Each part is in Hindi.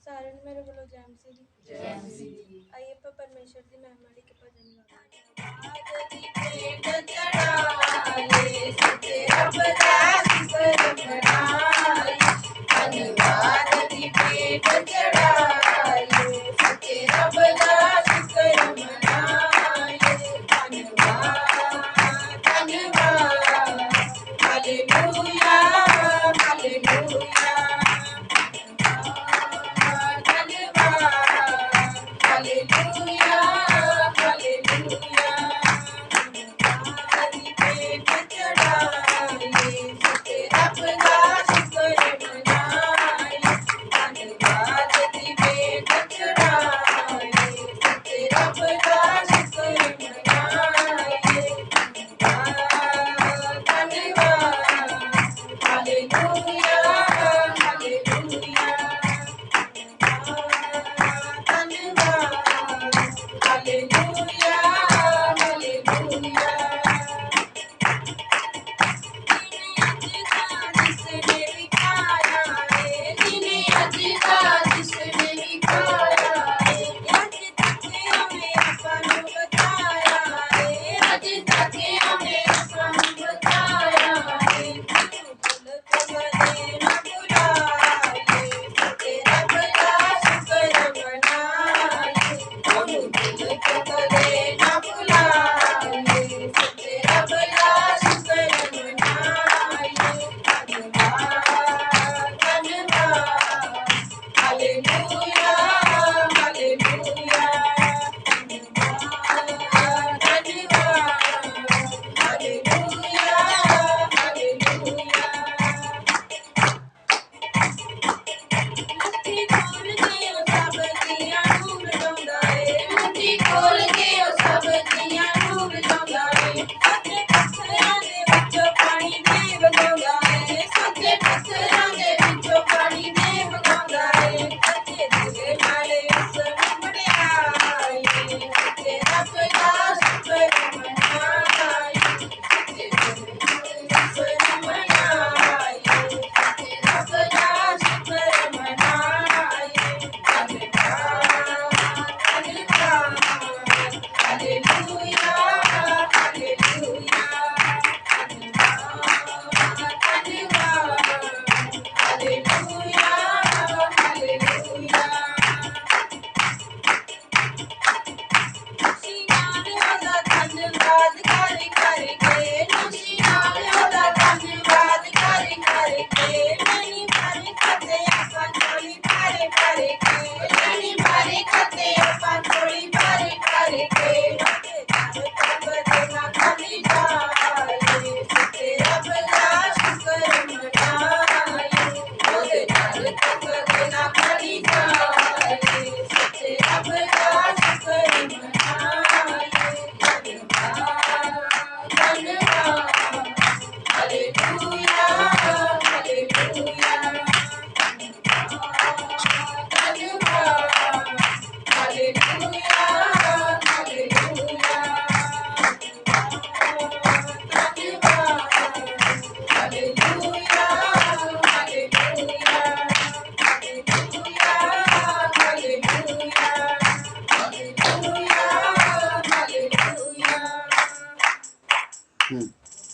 सारे ने मेरे वालों जय मसीह दी। जय मसीह दी। आइए ਆਪਾਂ परमेश्वर ਦੀ ਮਹਿਮਾ ਲਈ ਇੱਕ ਭਜਨ ਗਾਵਾਂਗੇ। भेंट चढ़ाए सच्चे रब दा शुक्र मनाए। धन्यवाद दी भेंट चढ़ाए सच्चे रब दा शुक्र मनाए। धन्यवाद धन्यवाद हालेलुया हालेलुया।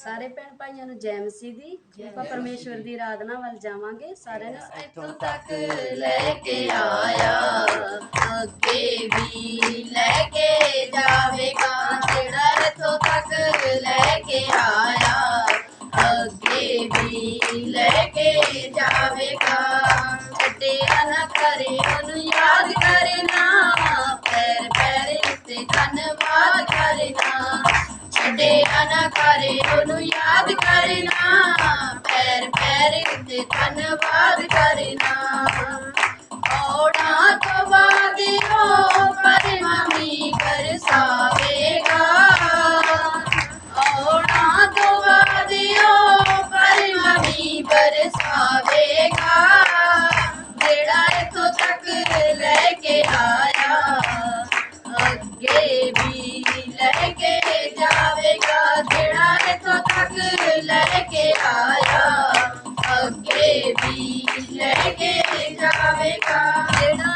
ਸਾਰੇ ਭੈਣ ਭਾਈਆਂ ਨੂੰ ਜੈ ਮਸੀਹ ਦੀ। ਆਪਾਂ ਪਰਮੇਸ਼ਵਰ ਦੀ ਆਰਾਧਨਾ ਵੱਲ ਜਾਵਾਂਗੇ। ਸਾਰਿਆਂ ਨੇ ਇੱਥੋਂ ਤੱਕ ਲੈ ਕੇ ਆਇਆ ਅੱਗੇ ਵੀ ਲੈ ਕੇ ਜਾਵੇਗਾ। ਜਿਹੜਾ ਇੱਥੋਂ ਤੱਕ ਲੈ ਕੇ ਆਇਆ ਅੱਗੇ ਵੀ ਲੈ ਕੇ ਜਾਵੇਗਾ। ਛੱਡਿਆ ਨਾ ਕਰੇ ਉਹਨੂੰ ਯਾਦ ਕਰਨਾ ਪੈਰ ਪੈਰ ਉੱਤੇ ਧੰਨਵਾਦ ਕਰਨਾ। ਛੱਡਿਆ ਨਾ ਕਰੇ ਉਹਨੂੰ ਯਾਦ ਕਰਨਾ ਪੈਰ ਪੈਰ ਉੱਤੇ ਧੰਨਵਾਦ ਕਰਨਾ। ਔੜਾਂ ਤੋਂ ਬਾਅਦ ਉਹ ਪਰਮਾਮੀ ਬਰਸਾਵੇਗਾ। ਔੜਾਂ ਤੋਂ ਬਾਅਦ ਉਹ ਪਰਮਾਮੀ ਬਰਸਾਵੇਗਾ। ਜਿਹੜਾ ਇੱਥੋਂ ਤੱਕ ਲੈ ਕੇ ਆਇਆ ਅੱਗੇ ਵੀ ਲੈ ਕੇ ਜਾਵੇਗਾ। ਜਿਹੜਾ ਇੱਥੋਂ ਤੱਕ ਲੈ ਕੇ ਆਇਆ ਅੱਗੇ ਵੀ ਲੈ ਕੇ ਜਾਵੇਗਾ। ਜਿਹੜਾ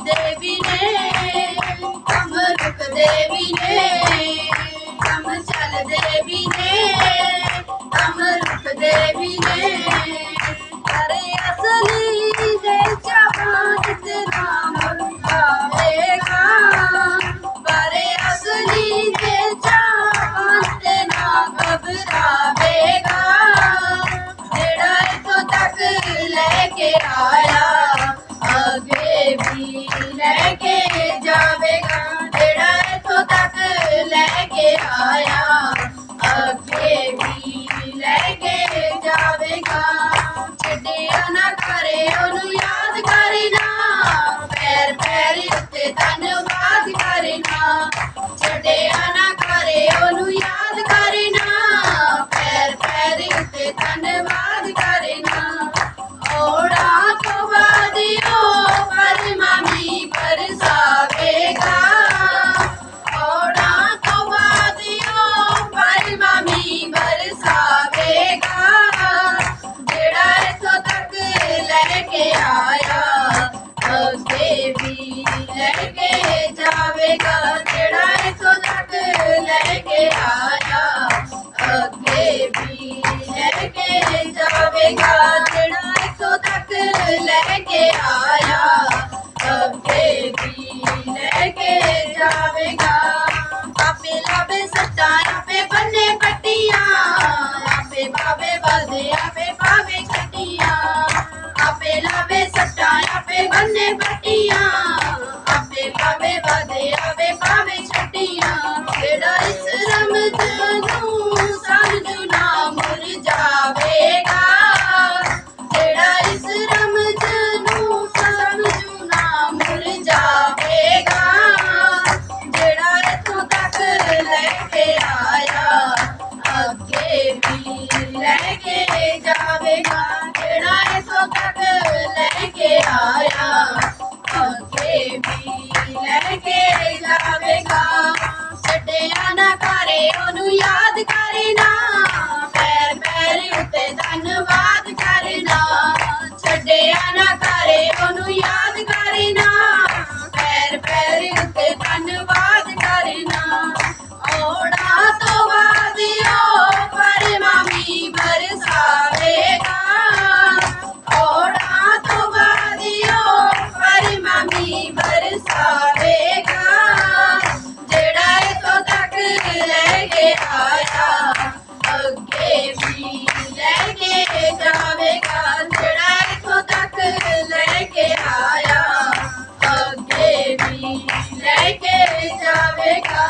ਰੁਕਦੇ ਵੀ ਨੇ, ਕੰਮ ਰੁਕਦੇ ਵੀ ਨੇ, ਕੰਮ ਚੱਲਦੇ ਵੀ ਨੇ, ਕੰਮ ਰੁਕਦੇ ਵੀ ਨੇ। ਪਰ ਅਸਲੀ ਦੇ ਜਵਾਨ ਤੇ ਨਾਮ ਆਵੇਗਾ, ਪਰ ਅਸਲੀ ਦੇ ਜਵਾਨ ਤੇ ਨਾ ਘਬਰਾਵੇਗਾ। ਜਿਹੜਾ ਇੱਥੋਂ ਤੱਕ ਲੈ ਕੇ ਆਇਆ ਅੱਗੇ ਵੀ ਲੈ ਕੇ ਜਾਵੇਗਾ, ਜਿਹੜਾ ਇੱਥੋਂ ਤੱਕ ਲੈ ਕੇ ਆਇਆ ਅੱਗੇ ਵੀ ਲੈ ਕੇ ਜਾਵੇਗਾ। ਛੱਡਿਆ ਨਾ ਕਰੇ ਉਹਨੂੰ ਯਾਦ ਕਰਨਾ, ਪੈਰ ਪੈਰ ਉੱਤੇ ਧੰਨਵਾਦ ਕਰਨਾ। ਛੱਡਿਆ ਨਾ ਕਰੇ ਉਹਨੂੰ ਯਾਦ ਕਰਨਾ, ਪੈਰ ਪੈਰ ਉੱਤੇ ਧੰਨਵਾਦ ਕਰਨਾ। ਔੜਾਂ ਤੋਂ ਬਾਅਦ ਉਹ ਪਰਮਾਮੀ ਬਰਸਾਵੇਗਾ, ਔੜਾਂ ਤੋਂ ਬਾਅਦ ਉਹ ਪਰਮਾਮੀ ਬਰਸਾਵੇਗਾ। ਜਿਹੜਾ ਇੱਥੋਂ ਤੱਕ ਲੈ ਕੇ ਆਇਆ ਅੱਗੇ ਵੀ ਲੈ ਕੇ ਜਾਵੇਗਾ, ਜਿਹੜਾ ਇੱਥੋਂ ਤੱਕ ਲੈ ਕੇ ਆਇਆ ਅੱਗੇ ਵੀ ਲੈ ਕੇ ਜਾਵੇਗਾ, ਜਿਹੜਾ ਇੱਥੋਂ ਤੱਕ ਲੈ ਕੇ ਆਇਆ ਅੱਗੇ ਵੀ ਲੈ ਕੇ ਜਾਵੇਗਾ। ਆਪੇ ਲਾਵੇ ਸੱਟਾਂ ਆਪੇ ਬੰਨੇ ਪੱਟੀਆਂ, ਆਪੇ ਪਾਵੇ ਬਲਦੇ ਆਪੇ ਪਾਵੇ ਖੱਟੀਆਂ। ਆਪੇ ਲਾਵੇ ਸੱਟਾਂ ਆਪੇ ਬੰਨੇ ਪੱਟੀਆਂ, ਆਪੇ ਪਾਵੇ ਬਲਦੇ ਆਪੇ ਪਾਵੇ ਛੱਟੀਆਂ। ਜਿਹੜਾ ਇਸ ਰਮਜ ਨੂੰ ਸਮਝੂ ਨਾ ਮੁਰਝਾਵੇਗਾ, ਜਿਹੜਾ ਇਸ ਰਮਜ ਨੂੰ ਸਮਝੂ ਨਾ ਮੁਰਝਾਵੇਗਾ। ਜਿਹੜਾ ਇੱਥੋਂ ਤੱਕ ਲੈ ਕੇ ਆਇਆ ਅੱਗੇ ਵੀ ਲੈ ਕੇ ਜਾਵੇਗਾ, ਜਿਹੜਾ ਇੱਥੋਂ ਤੱਕ ਲੈ ਕੇ ਆਇਆ ਅੱਗੇ ਵੀ ਲੈ ਕੇ ਜਾਵੇਗਾ। ਛੱਡਿਆ ਨਾ ਕਰੇ ਉਹਨੂੰ ਯਾਦ ਕਰਨਾ, ਪੈਰ ਪੈਰ ਉੱਤੇ ਧੰਨਵਾਦ ਕਰਨਾ। ਛੱਡਿਆ ਨਾ ਕਰੇ ਉਹਨੂੰ ਯਾਦ ਕਰਨਾ, ਪੈਰ ਪੈਰ ਉੱਤੇ ਧੰਨਵਾਦ ਕਰਨਾ। ਔੜਾਂ ਤੋਂ ਬਾਅਦ ਉਹ ਪਰਮਾਮੀ ਬਰਸਾਵੇਗਾ, ਔੜਾਂ ਤੋਂ ਬਾਅਦ ਉਹ ਪਰਮਾਮੀ ਬਰਸਾਵੇਗਾ। ਜਿਹੜਾ ਇੱਥੋਂ ਤੱਕ ਲੈ ਕੇ ਆਇਆ ਅੱਗੇ ਵੀ ਲੈ ਕੇ ਜਾਵੇਗਾ, ਜਿਹੜਾ ਇੱਥੋਂ ਤੱਕ ਲੈ ਕੇ ਆਇਆ ਅੱਗੇ ਵੀ ਲੈ ਕੇ ਜਾਵੇਗਾ।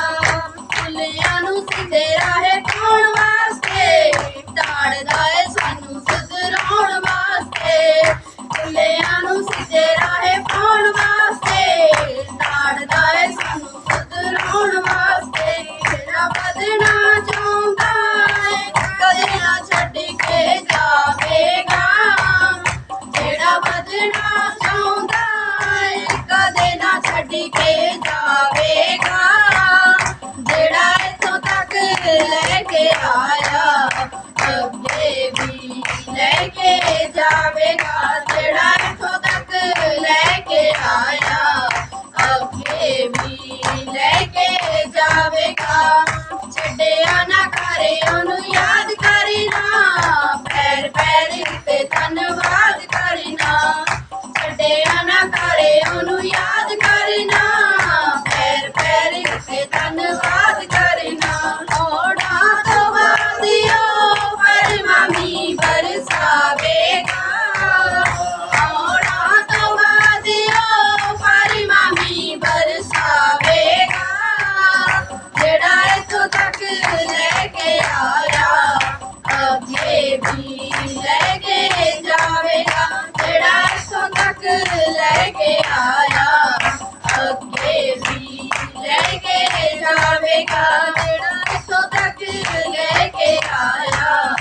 ਭੁੱਲਿਆਂ ਨੂੰ ਸਿੱਧੇ ਰਾਹੇ ਪਾਉਣ ਵਾਸਤੇ ਤਾੜਦਾ ਏ ਸਾਨੂੰ ਸੁਧਰਾਉਣ ਵਾਸਤੇ। ਭੁੱਲਿਆਂ ਨੂੰ ਸਿੱਧੇ ਰਾਹੇ ਪਾਉਣ ਵਾਸਤੇ ਤਾੜਦਾ ਏ ਸਾਨੂੰ ਸੁਧਰਾਉਣ ਵਾਸਤੇ। ਜਿਹੜਾ ਵਧਣਾ ਚਾਹੁੰਦਾ ਏ ਕਦੇ ਨਾ ਛੱਡ ਕੇ ਜਾਵੇਗਾ, ਜਿਹੜਾ ਵਧਣਾ ਚਾਹੁੰਦਾ ਏ ਕਦੇ ਨਾ ਛੱਡ ਕੇ ਜਾਵੇਗਾ। ਜਿਹੜਾ ਇੱਥੋਂ ਤੱਕ ਲੈ ਕੇ ਆਇਆ ਅੱਗੇ ਵੀ ਲੈ ਕੇ ਜਾਵੇਗਾ, ਜਿਹੜਾ ਇੱਥੋਂ ਤੱਕ ਲੈ ਕੇ ਆਇਆ ਅੱਗੇ ਵੀ ਲੈ ਕੇ ਜਾਵੇਗਾ। ਛੱਡਿਆ ਨਾ ਕਰੇ ਉਹਨੂੰ ਯਾਦ ਕਰਨਾ, ਪੈਰ ਪੈਰ ਉੱਤੇ ਧੰਨਵਾਦ ਕਰਨਾ। ਛੱਡਿਆ ਨਾ ਕਰੇ ਉਹਨੂੰ ਯਾਦ ਕਰਨਾ, ਪੈਰ ਪੈਰ ਉੱਤੇ ਧੰਨਵਾਦ ਕਰਨਾ। ਔੜਾਂ ਤੋਂ ਬਾਅਦ ਉਹ ਪਰਮਾਮੀ ਬਰਸਾਵੇਗਾ, ਔੜਾਂ ਤੋਂ ਬਾਅਦ ਉਹ ਪਰਮਾਮੀ ਬਰਸਾਵੇਗਾ। ਜਿਹੜਾ ਇੱਥੋਂ ਤੱਕ ਲੈ ਕੇ ਆਇਆ ਅੱਗੇ ਵੀ ਲੈ ਕੇ ਜਾਵੇਗਾ, ਜਿਹੜਾ ਇੱਥੋਂ ਤੱਕ ਲੈ ਕੇ ਆਇਆ ਅੱਗੇ ਵੀ ਲੈ ਕੇ ਜਾਵੇਗਾ, ਜਿਹੜਾ ਇੱਥੋਂ ਤੱਕ ਲੈ ਕੇ ਆਇਆ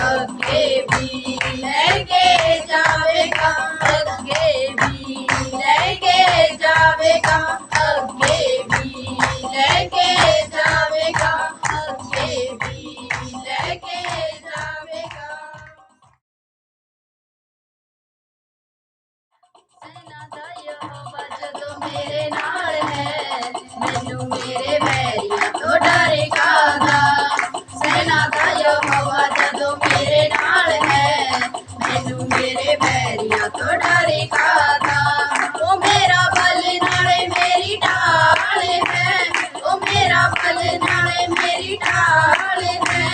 ਅੱਗੇ ਵੀ ਲੈ ਕੇ ਜਾਵੇਗਾ, ਅੱਗੇ ਵੀ ਲੈ ਕੇ ਜਾਵੇਗਾ, ਅੱਗੇ ਵੀ ਲੈ ਕੇ ਜਾਵੇਗਾ, ਅੱਗੇ ਵੀ ਲੈ ਕੇ ਜਾਵੇਗਾ। ਸੈਨਾ ਦਾ ਯਹੋਵਾ ਜਦੋਂ तो डरे कादा ओ मेरा बल नाले मेरी ढाल है ओ मेरा बल नाले मेरी ढाल है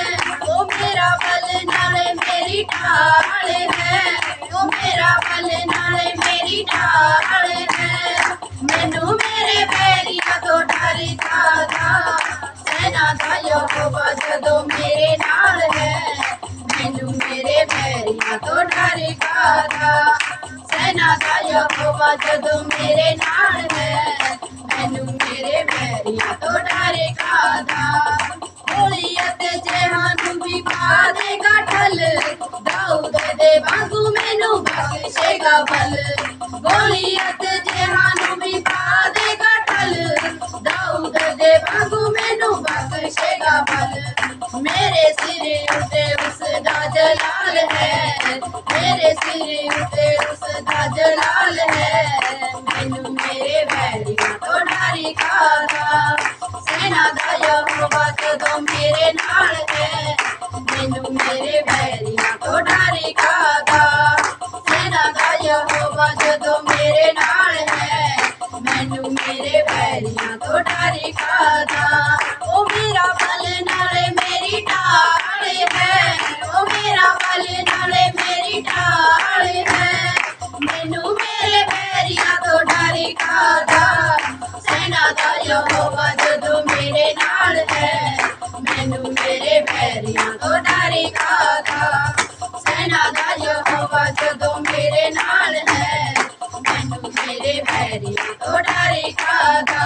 ओ मेरा बल नाले मेरी ढाल है ओ मेरा बल नाले मेरी ढाल है मैनू मेरे बैरिया तो डर कादा सेना दा यहोवा जदों मेरे नाल है मैनू मेरे बैरिया तो डर कादा सेना दा यहोवा जदों मेरे नाल है मैनू मेरे बैरिया तो डर कादा गोलियत जेहानू भी पा देगा ढल दाऊद दे वांगू मैनू बख्शेगा बल गोलियत जेहानू भी पा देगा ढल दाऊद दे वांगू मैनू बख्शेगा बल मेरे सिर उते उसदा जलाल है मेरे सिर उते उसदा जलाल है मैनू मेरे बैरिया तो डर कादा सेना दा यहोवा जदों मेरे नाल है मैनू मेरे बैरिया तो डर कादा सेना दा यहोवा जदों मेरे नाल है मैनू मेरे बैरिया तो डर कादा ओ मेरा बल नाले मेरी ढाल है ओ मेरा बल नाले मेरी ढाल है मैनू मेरे बैरिया तो डर कादा सेना दा यहोवा जदों मेरे नाल है मैनू मेरे बैरिया तो डर कादा सेना दा यहोवा जदों मेरे नाल है मैनू मेरे बैरिया तो डर कादा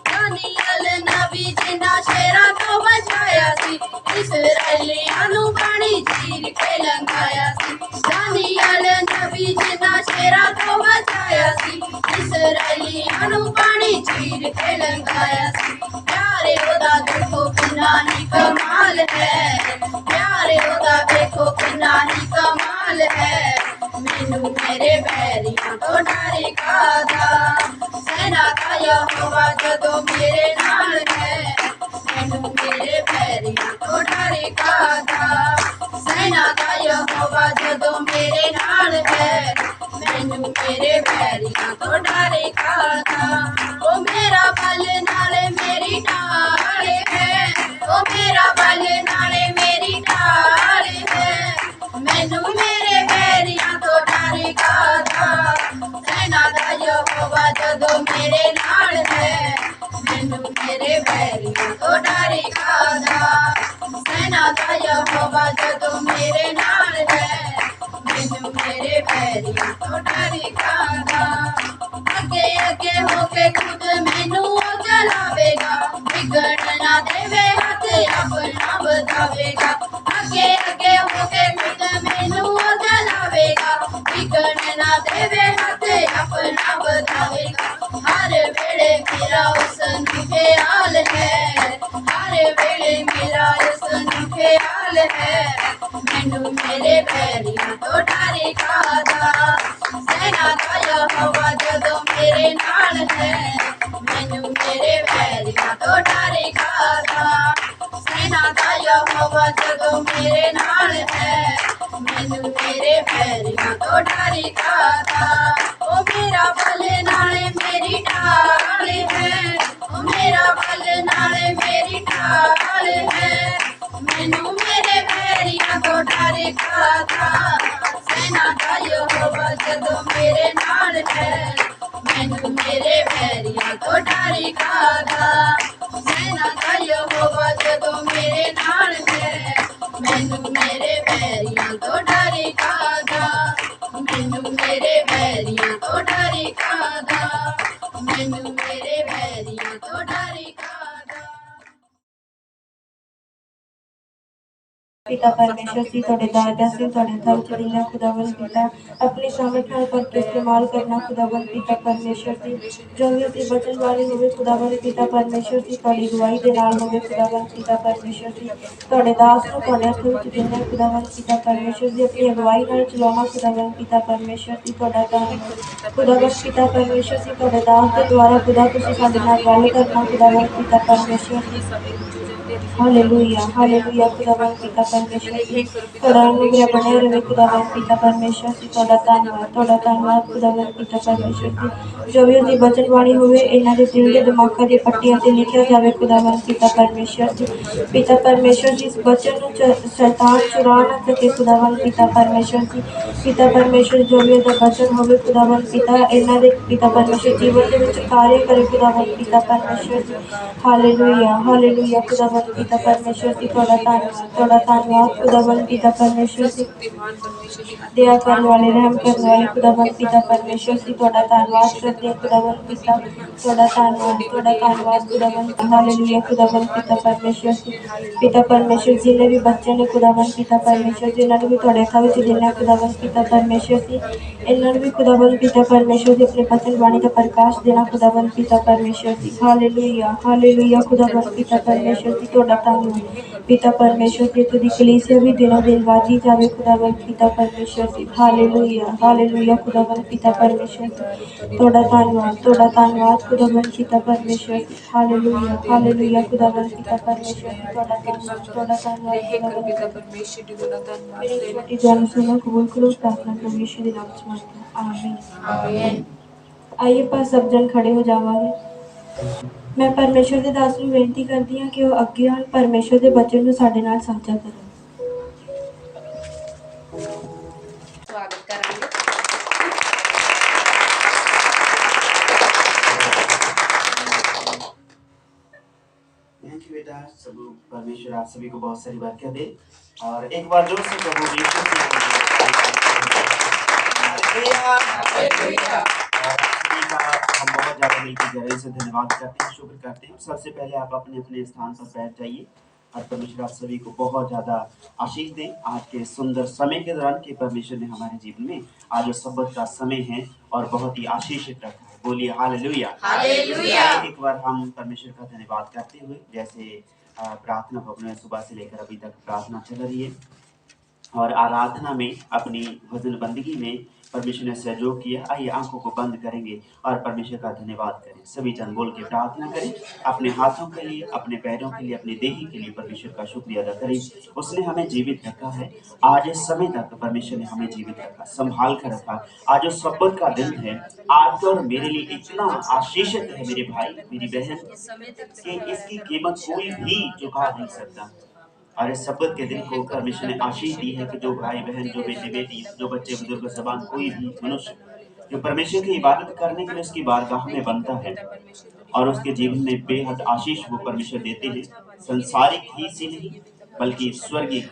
दानियल नबी जिन्ना शेरां तो बचाया सी इस्राएलियां नू पानी चीर के लंघाया सी दानियल नबी जिन्ना शेरां तो बचाया सी इस्राएलियां नू पानी चीर के लंघाया सी प्यारे ओदा देखो कितना ही कमाल है प्यारे ओदा देखो कितना ही कमाल है मैनू मेरे बैरिया तो डर कादा सेना दा यहोवा जदों मेरे नाल है मैनू मेरे बैरिया तो डर कादा सेना दा यहोवा जदों मेरे नाल है मैनू मेरे बैरिया तो डर कादा ओ मेरा बल नाले मेरी ढाल है ओ मेरा बल नाले मेरी ढाल है मैनू मेरे बैरिया तो डर कादा सेना दा यहोवा जदों मेरे नाल है मैनू मेरे बैरिया तो डर कादा सेना दा यहोवा जदों मेरे नाल है मैनू मेरे बैरिया तो डर कादा अगे अगे होके खुद मैनू चलावेगा बिगड़ ना देवे हाथ अपना बतावेगा अगे अगे होके खुद मैनू चलावेगा बिगड़ ना देवे हाथ अपना बतावेगा हर वेले मेरा उसनू ख्याल है हर वेले मेरा उसनू ख्याल है मैनू मेरे बैरिया तो डर कादा सेना दा यहोवा जदों मेरे नाल है मैनू मेरे बैरिया तो डर कादा सेना दा यहोवा जदों मेरे नाल है मैनू मेरे बैरिया तो डर कादा ओ मेरा बल नाले मेरी ढाल है ओ मेरा बल नाले मेरी ढाल है मैनू मेरे बैरिया तो डर कादा सेना दा यहोवा जदों मेरे नाल है मैनू मेरे बैरिया तो डर कादा सेना दा यहोवा जदों मेरे नाल है मैनू मेरे बैरिया तो डर कादा मैनू मेरे बैरिया तो डर कादा मैनू मेरे बैरिया तो डर कादा पिता परमेश्वर जी ਤੁਹਾਡੇ ਦਾਦਾ ਸਿੰਘ ਤੁਹਾਡੇ ਹੱਥਾਂ ਵਿੱਚ ਦੇਣਾ ਖੁਦਾਵੰਦ ਪਿਤਾ ਆਪਣੀ ਸਮਝ ਨਾਲ ਕਰਕੇ ਇਸਤੇਮਾਲ ਕਰਨਾ ਖੁਦਾਵੰਦ ਪਿਤਾ ਪਰਮੇਸ਼ਰ ਜੀ ਜੋ ਵੀ ਅਸੀਂ ਬਚਨ ਵਾਲੇ ਹੋਵੇ ਖੁਦਾਵੰਦ ਪਿਤਾ ਪਰਮੇਸ਼ਰ ਜੀ ਤੁਹਾਡੀ ਗਵਾਹੀ ਦੇ ਨਾਲ ਹੋਵੇ ਖੁਦਾਵੰਦ ਪਿਤਾ ਪਰਮੇਸ਼ਰ ਜੀ ਤੁਹਾਡੇ ਦਾਸ ਨੂੰ ਤੁਹਾਡੇ ਹੱਥ ਵਿੱਚ ਦੇਣਾ ਖੁਦਾਵੰਦ ਪਿਤਾ ਪਰਮੇਸ਼ਰ ਜੀ ਆਪਣੀ ਅਗਵਾਈ ਨਾਲ ਚਲਾਉਣਾ ਖੁਦਾਵੰਦ ਪਿਤਾ ਪਰਮੇਸ਼ਰ ਜੀ ਤੁਹਾਡਾ ਧੰਨਵਾਦ ਖੁਦਾਵੰਦ ਪਿਤਾ ਪਰਮੇਸ਼ਰ ਜੀ ਤੁਹਾਡੇ ਦਾਸ ਦੇ ਦੁਆਰਾ ਖੁਦਾ ਤੁਸੀਂ ਸਾਡੇ ਨਾਲ ਗੱਲ ਕਰਨਾ ਖੁਦਾਵੰਦ ਪਿਤਾ ਪਰਮੇਸ਼ਰ ਜੀ हालेलुया हालेलुया खुदावन पिता परमेश्वर जी ਤੁਹਾਡਾ ਅਨੁਗ੍ਰਹਿ ਬਣਿਆ ਰਹੇ खुदावन पिता परमेश्वर जी ਤੁਹਾਡਾ ਧੰਨਵਾਦ खुदावन पिता परमेश्वर जी ਜੋ ਵੀ ਉਹਦੀ ਬਚਨ ਬਾਣੀ ਹੋਵੇ ਇਹਨਾਂ ਦੇ ਦਿਲ ਦੇ ਦਿਮਾਗਾਂ ਦੀ ਪੱਟੀਆਂ ਤੇ ਲਿਖਿਆ ਜਾਵੇ खुदावन पिता परमेश्वर जी पिता परमेश्वर जी इस बचन ਨੂੰ शैतान चुरा ना सके खुदावन पिता परमेश्वर जी पिता परमेश्वर जो भी ਉਹਦਾ ਬਚਨ ਹੋਵੇ खुदावन पिता ਇਹਨਾਂ ਦੇ पिता परमेश्वर ਜੀਵਨ ਦੇ ਵਿੱਚ ਕਾਰਜ ਕਰੇ खुदावन पिता परमेश्वर जी हालेलुया खुदावन पिता परमेश्वर जी ਤੁਹਾਡਾ ਧੰਨਵਾਦ खुदावन पिता परमेश्वर जी दया करने वाले रहम करने वाले खुदावन पिता परमेश्वर जी ਤੁਹਾਡਾ ਧੰਨਵਾਦ करते हैं खुदावन पिता ਤੁਹਾਡਾ ਧੰਨਵਾਦ खुदावन हालेलुया खुदावन पिता परमेश्वर जी पिता परमेश्वर जी ने भी बच्चे ने खुदावन पिता परमेश्वर जी इन्होंने भी ਤੁਹਾਡੇ ਹੱਥਾਂ ਵਿੱਚ ਦੇਣਾ खुदावन पिता परमेश्वर जी इन्होंने भी खुदावन पिता परमेश्वर जी अपने बचन बाणी का प्रकाश देना खुदावन पिता परमेश्वर जी हालेलुया खुदावन पिता परमेश्वर जी ਤੁਹਾਡਾ ਧੰਨਵਾਦ पिता परमेश्वर जी तुझी कलीसिया भी दिनों दिन वाजी जावे खुदावन पिता परमेश्वर जी हालेलुया खुदावन पिता परमेश्वर जी ਤੁਹਾਡਾ ਧੰਨਵਾਦ खुदावन पिता परमेश्वर जी हालेलुया खुदावन पिता परमेश्वर जी ਤੁਹਾਡਾ ਧੰਨਵਾਦ खुदावन पिता परमेश्वर जी ਤੁਹਾਡਾ ਧੰਨਵਾਦ मेरी छोटी जान सुनो कबूल करो प्रार्थना करो यीशु के नाम से मांगते हैं आमीन आमीन आइए पास सब जन खड़े हो जावांगे मैं परमेश्वर ਦੇ ਦਾਸ ਨੂੰ ਬੇਨਤੀ ਕਰਦੀ ਹਾਂ ਕਿ ਉਹ ਅੱਗੇ ਆਉਣ ਪਰਮੇਸ਼ਰ ਦੇ ਬਚਨ ਨੂੰ ਸਾਡੇ ਨਾਲ ਸਾਂਝਾ ਕਰਨ ਸਵਾਗਤ ਕਰਾਂਗੇ थैंक यू बेटा। सब परमेश्वर आप सभी को बहुत सारी बरकत दे और एक बार जोर से प्रभु यीशु हालेलुया। और सभी का हम बहुत ज़्यादा मिलकर गहराई से धन्यवाद करते हैं, शुक्र करते हैं। सबसे पहले आप अपने अपने स्थान पर बैठ जाइए और परमेश्वर आप सभी को बहुत ज़्यादा आशीष दें आज के सुंदर समय के दौरान कि परमेश्वर ने हमारे जीवन में आज सब्बत का समय है और बहुत ही आशीषित रखा है। बोलिए हालेलुया। हालेलुया। एक बार हम परमेश्वर का धन्यवाद करते हुए जैसे प्रार्थना भवन में सुबह से लेकर अभी तक प्रार्थना चल रही है और आराधना में अपनी भजन बंदगी में परमेश्वर ने सहयोग किया। आइए आंखों को बंद करेंगे और परमेश्वर का धन्यवाद करें। सभी जन बोल के प्रार्थना करें, अपने हाथों के लिए, अपने पैरों के लिए, अपनी देही के लिए परमेश्वर का शुक्रिया अदा करें। उसने हमें जीवित रखा है, आज इस समय तक परमेश्वर ने हमें जीवित रखा, संभाल कर रखा। आज उस सब्बत का दिन है। आपको और मेरे लिए इतना आशीषित है मेरे भाई मेरी बहन कि इसकी कीमत कोई भी चुका नहीं सकता। और इस सब्बत के दिन को परमेश्वर ने आशीष दी है कि जो भाई बहन, जो बेटे बेटी, जो बच्चे बुजुर्ग जबान, कोई भी मनुष्य जो परमेश्वर की इबादत करने के लिए उसकी बारगाह में बनता है और उसके जीवन में बेहद आशीष वो परमेश्वर देते हैं। संसारिक ही से नहीं बल्कि स्वर्गीय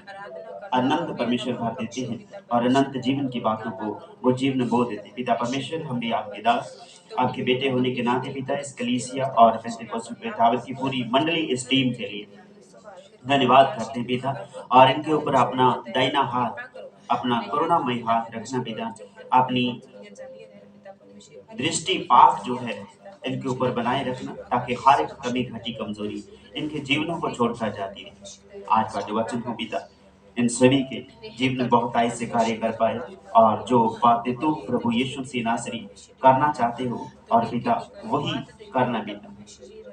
अनंत परमेश्वर भर देते हैं और अनंत जीवन की बातों को वो जीवन बो देते हैं। पिता परमेश्वर, हम भी आपके दास, आपके बेटे होने के नाते पिता इस कलीसिया और पेंटेकोस्ट की पूरी मंडली इस टीम के लिए धन्यवाद करते हैं पिता। और इनके ऊपर अपना दाहिना हाथ, अपना करुणामय हाथ रखना पिता। अपनी दृष्टि पाक जो है इनके ऊपर बनाए रखना ताकि हर एक कमी घटी कमजोरी इनके जीवनों को छोड़कर जाती रहे। आज का जो वचन हो पिता इन सभी के जीवन में बहुत आय से कार्य कर पाए और जो बातें तो प्रभु यीशु से नासरी करना चाहते हो और पिता वही करना पिता।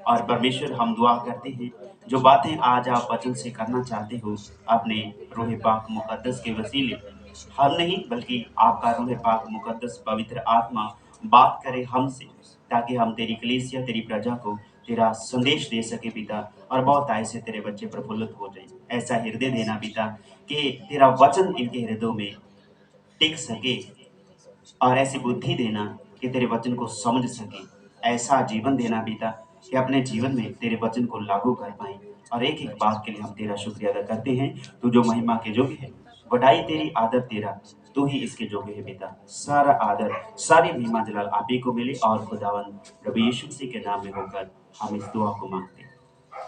और परमेश्वर हम दुआ करते हैं जो बातें आज आप वचन से करना चाहते हो अपने रूह पाक मुकद्दस के वसीले हम नहीं बल्कि आपका रूह पाक मुकद्दस पवित्र आत्मा बात करे हमसे ताकि हम तेरी कलीसिया तेरी प्रजा को तेरा संदेश दे सके पिता और बहुत आय से तेरे बच्चे प्रफुल्लित हो जाए। ऐसा हृदय देना पिता कि तेरा वचन इनके हृदयों में टिक सके और ऐसी बुद्धि देना कि तेरे वचन को समझ सके। ऐसा जीवन देना पिता कि अपने जीवन में तेरे वचन को लागू कर पाए और एक एक बात के लिए हम तेरा शुक्रिया अदा करते हैं। तू जो महिमा के योग्य है, बढ़ाई तेरी, आदर तेरा, तू ही इसके योग्य है पिता। सारा आदर सारी महिमा जलाल आप ही को मिले और खुदावन प्रभु यीशु मसीह के नाम में होकर हम इस दुआ को मांगते हैं।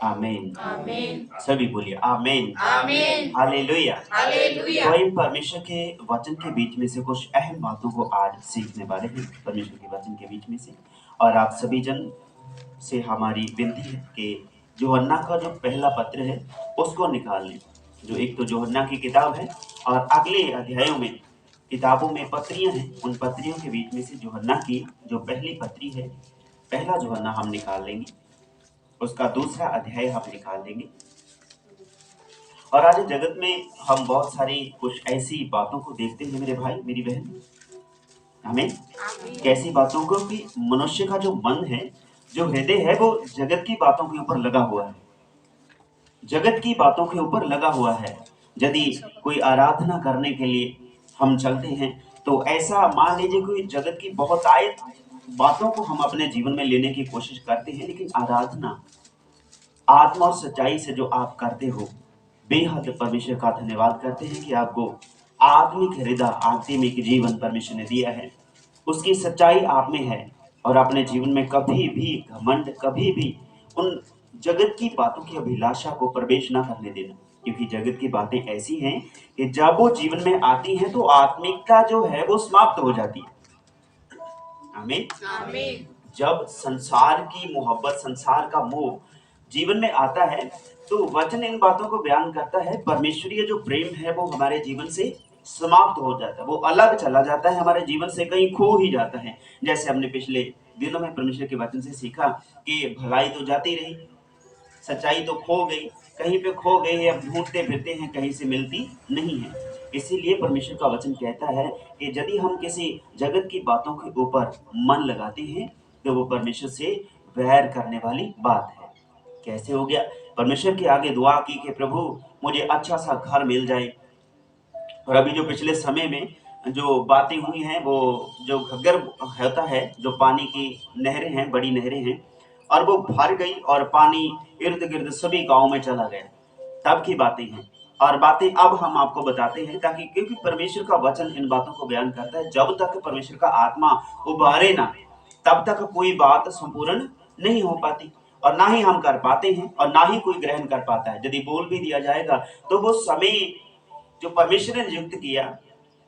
आमीन। आमीन। सभी बोलिए आमीन। आमीन। हालेलुया। हालेलुया। तो इन परमेश्वर के वचन के बीच में से कुछ अहम बातों को आज सीखने वाले हैं परमेश्वर के वचन के बीच में से। और आप सभी जन से हमारी विनती है कि यूहन्ना का जो पहला पत्र है उसको निकाल लें। जो एक तो यूहन्ना की किताब है और अगले अध्यायों में किताबों में पत्रियां हैं, उन पत्रियों के बीच में से यूहन्ना की जो पहली पत्री है, पहला यूहन्ना हम निकाल लेंगे, उसका दूसरा अध्याय हम निकाल लेंगे और आज जगत में हम बहुत सारी कुछ ऐसी बातों को देखते हैं मेरे भाई मेरी बहन, हमें कैसी बातों को कि मनुष्य का जो मन है, जो हृदय है, वो जगत की बातों के ऊपर लगा हुआ है, जगत की बातों के ऊपर लगा हुआ है। यदि कोई आराधना करने के लिए हम चलते हैं तो ऐसा मान लीजिए कोई जगत की बहुत आयत बातों को हम अपने जीवन में लेने की कोशिश करते हैं, लेकिन आराधना आत्मा और सच्चाई से जो आप करते हो, बेहद परमेश्वर का धन्यवाद करते हैं कि आपको आत्मिक हृदय, आत्मिक जीवन परमेश्वर ने दिया है, उसकी सच्चाई आप में है। और अपने जीवन में कभी भी घमंड, कभी भी उन जगत की बातों की अभिलाषा को प्रवेश ना करने देना, क्योंकि जगत की बातें ऐसी हैं कि जब वो जीवन में आती हैं तो आत्मिकता जो है वो समाप्त हो जाती है। आमीन। जब संसार की मोहब्बत, संसार का मोह जीवन में आता है तो वचन इन बातों को बयान करता है, परमेश्वरीय जो प्रेम है वो हमारे जीवन से समाप्त हो जाता है, वो अलग चला जाता है, हमारे जीवन से कहीं खो ही जाता है। जैसे हमने पिछले दिनों में परमेश्वर के वचन से सीखा कि भलाई तो जाती रही, सच्चाई तो खो गई, कहीं पे खो गई है, अब ढूंढते फिरते हैं, कहीं से मिलती नहीं है। इसीलिए परमेश्वर का वचन कहता है कि यदि हम किसी जगत की बातों के ऊपर मन लगाते हैं तो वो परमेश्वर से वैर करने वाली बात है। कैसे हो गया? परमेश्वर के आगे दुआ की कि प्रभु मुझे अच्छा सा घर मिल जाए। और अभी जो पिछले समय में जो बातें हुई हैं, वो जो घग्गर होता है, जो पानी की नहरें हैं, बड़ी नहरें हैं, और वो भर गई और पानी इर्द गिर्द सभी गांव में चला गया, तब की बातें हैं। और बातें अब हम आपको बताते हैं ताकि, क्योंकि परमेश्वर का वचन इन बातों को बयान करता है, जब तक परमेश्वर का आत्मा उबारे ना तब तक कोई बात संपूर्ण नहीं हो पाती, और ना ही हम कर पाते हैं और ना ही कोई ग्रहण कर पाता है। यदि बोल भी दिया जाएगा तो वो समय जो परमेश्वर ने नियुक्त किया,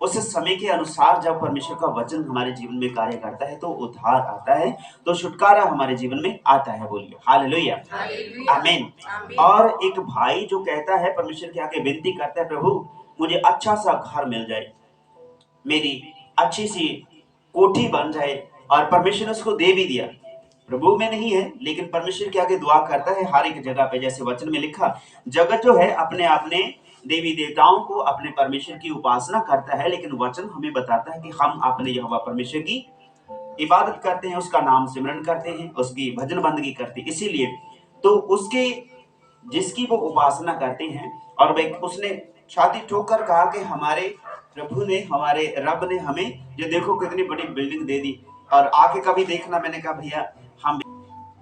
उस समय के अनुसार जब परमेश्वर का वचन हमारे जीवन में कार्य करता है तो उद्धार आता है, तो छुटकारा हमारे जीवन में आता है। बोलिए हालेलुया, आमीन। और एक भाई जो कहता है, परमेश्वर के आगे विनती करता है, प्रभु मुझे अच्छा सा घर मिल जाए, मेरी अच्छी सी कोठी बन जाए, और परमेश्वर ने उसको दे भी दिया। प्रभु में नहीं है, लेकिन परमेश्वर के आगे दुआ करता है हर एक जगह पे। जैसे वचन में लिखा, जगत जो है अपने अपने देवी देवताओं को, अपने परमेश्वर की उपासना करता है, लेकिन वचन हमें बताता है कि हम अपने यहोवा परमेश्वर की इबादत करते हैं, उसका नाम सिमरन करते हैं, उसकी भजन बंदगी करते हैं। इसीलिए तो उसके जिसकी वो उपासना करते हैं, और वे उसने छाती ठोकर कहा कि हमारे प्रभु ने, हमारे रब ने हमें ये देखो कितनी बड़ी बिल्डिंग दे दी, और आके कभी देखना। मैंने कहा भैया हम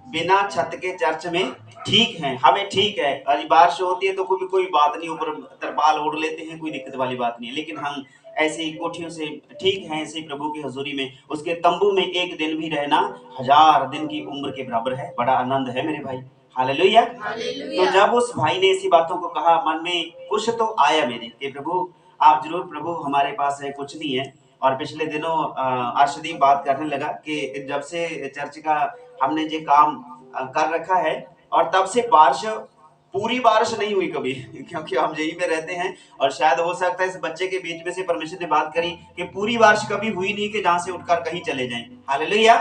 बिना छत के चर्च में ठीक हैं, हमें ठीक है, और बारिश होती है तो कोई बात नहीं, ऊपर तरपाल ओढ़ लेते हैं, कोई दिक्कत वाली बात नहीं है, लेकिन हम ऐसी कोठियों से ठीक हैं, ऐसे प्रभु की हजूरी में, उसके तंबू में एक दिन भी रहना 1000 दिन की उम्र के बराबर है। बड़ा आनंद है मेरे भाई, हालेलुया। तो जब उस भाई ने ऐसी बातों को कहा, मन में कुछ तो आया मेरे कि प्रभु आप जरूर, प्रभु हमारे पास है कुछ नहीं है। और पिछले दिनों अर्शदीप बात करने लगा कि जब से चर्च का हमने ये काम कर रखा है, और तब से बारिश, पूरी बारिश नहीं हुई कभी, क्योंकि हम यहीं पे रहते हैं, और शायद हो सकता है इस बच्चे के बीच में से परमेश्वर ने बात करी कि पूरी बारिश कभी हुई नहीं कि जहां से उठकर कहीं चले जाएं। हालेलुया।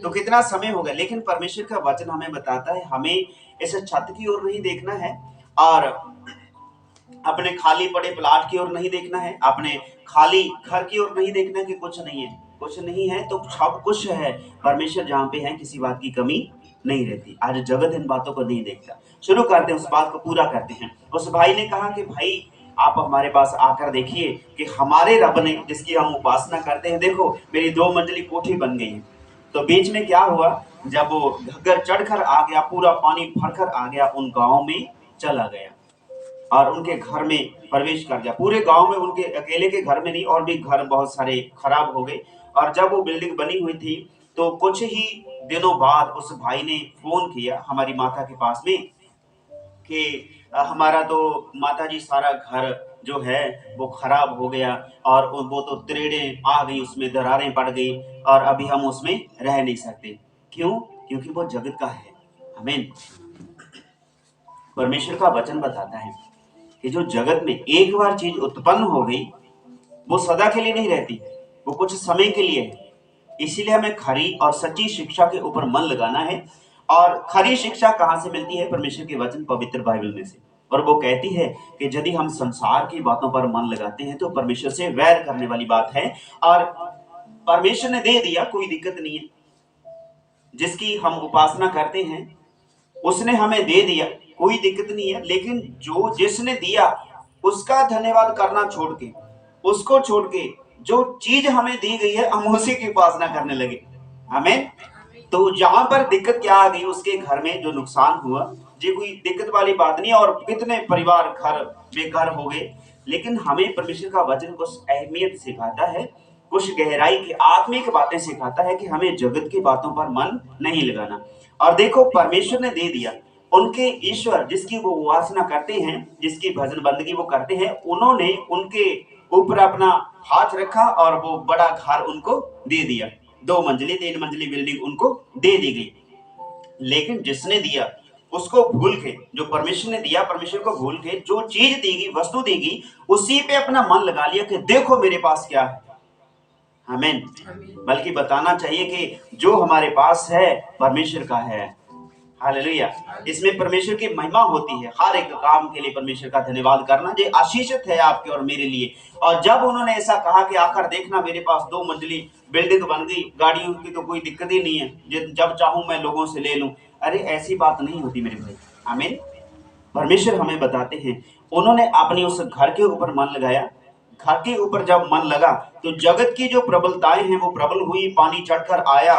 तो कितना समय हो गया, लेकिन परमेश्वर का वचन हमें बताता है हमें इस छत की ओर नहीं देखना है, और अपने खाली पड़े प्लाट की ओर नहीं देखना है, अपने खाली घर की ओर नहीं देखना है कि कुछ नहीं है, कुछ नहीं है तो सब कुछ है। परमेश्वर जहाँ पे है किसी बात की कमी नहीं रहती। आज जगत इन बातों को नहीं देखता। शुरू करते हैं, उस बात को पूरा करते हैं। उस भाई ने कहा कि भाई आप हमारे पास आकर देखिए कि हमारे रब ने, जिसकी हम उपासना करते हैं, देखो मेरी 2 मंजिली कोठी बन गई है। तो बीच में क्या हुआ, जब वो घग्गर चढ़कर आ गया, पूरा पानी भरकर आ गया, उन गाँव में चला गया और उनके घर में प्रवेश कर गया। पूरे गांव में, उनके अकेले के घर में नहीं, और भी घर बहुत सारे खराब हो गए। और जब वो बिल्डिंग बनी हुई थी तो कुछ ही दिनों बाद उस भाई ने फोन किया हमारी माता के पास में कि हमारा तो माता जी सारा घर जो है वो खराब हो गया, और वो तो त्रेड़ें आ गई, उसमें दरारें पड़ गई, और अभी हम उसमें रह नहीं सकते। क्यों? क्योंकि वो जगत का है। आमीन। परमेश्वर का वचन बताता है कि जो जगत में एक बार चीज उत्पन्न हो गई, वो सदा के लिए नहीं रहती, वो कुछ समय के लिए है। इसीलिए हमें खरी और सच्ची शिक्षा के ऊपर मन लगाना है। और खरी शिक्षा कहाँ से मिलती है? परमेश्वर के वचन, पवित्र बाइबल में से। और वो कहती है कि यदि हम संसार की बातों पर मन लगाते हैं तो परमेश्वर से वैर करने वाली बात है। और परमेश्वर ने दे दिया, कोई दिक्कत नहीं है। जिसकी हम उपासना करते हैं उसने हमें दे दिया, कोई दिक्कत नहीं है। लेकिन जो जिसने दिया उसका धन्यवाद करना छोड़ के, उसको छोड़ के जो चीज हमें दी गई है हम उसी की उपासना करने लगे। आमीन। तो जहां पर दिक्कत क्या आ गई, उसके घर में जो नुकसान हुआ, ये कोई दिक्कत वाली बात नहीं। और कितने परिवार घर बेघर हो गए। लेकिन हमें परमेश्वर का वचन कुछ अहमियत सिखाता है, कुछ गहराई की आत्मिक बातें सिखाता है कि हमें जगत की बातों पर मन नहीं लगाना। और देखो, परमेश्वर ने दे दिया, उनके ईश्वर जिसकी वो उपासना करते हैं, जिसकी भजन बंदगी वो करते हैं, उन्होंने उनके ऊपर अपना हाथ रखा और वो बड़ा घर उनको दे दिया। 2 मंजिली 3 मंजिली बिल्डिंग उनको दे दी गई। लेकिन जिसने दिया उसको भूल के, जो परमेश्वर ने दिया परमेश्वर को भूल के, जो चीज देगी, वस्तु देगी, उसी पे अपना मन लगा लिया कि देखो मेरे पास क्या है। आमीन। बल्कि बताना चाहिए कि जो हमारे पास है परमेश्वर का है। हालेलुया। इसमें परमेश्वर की महिमा होती है। हर एक काम के लिए परमेश्वर का धन्यवाद करना ये आशीषित है आपके और मेरे लिए। और जब उन्होंने ऐसा कहा कि आकर देखना मेरे पास 2 मंजिली बिल्डिंग बन गई, गाड़ियों की तो कोई दिक्कत ही नहीं है, जब चाहूं मैं लोगों से ले लूं। अरे ऐसी बात नहीं होती मेरे भाई। आमीन। परमेश्वर हमें बताते हैं, उन्होंने अपनी उस घर के ऊपर मन लगाया। घर के ऊपर जब मन लगा तो जगत की जो प्रबलताएं हैं वो प्रबल हुई, पानी चढ़कर आया,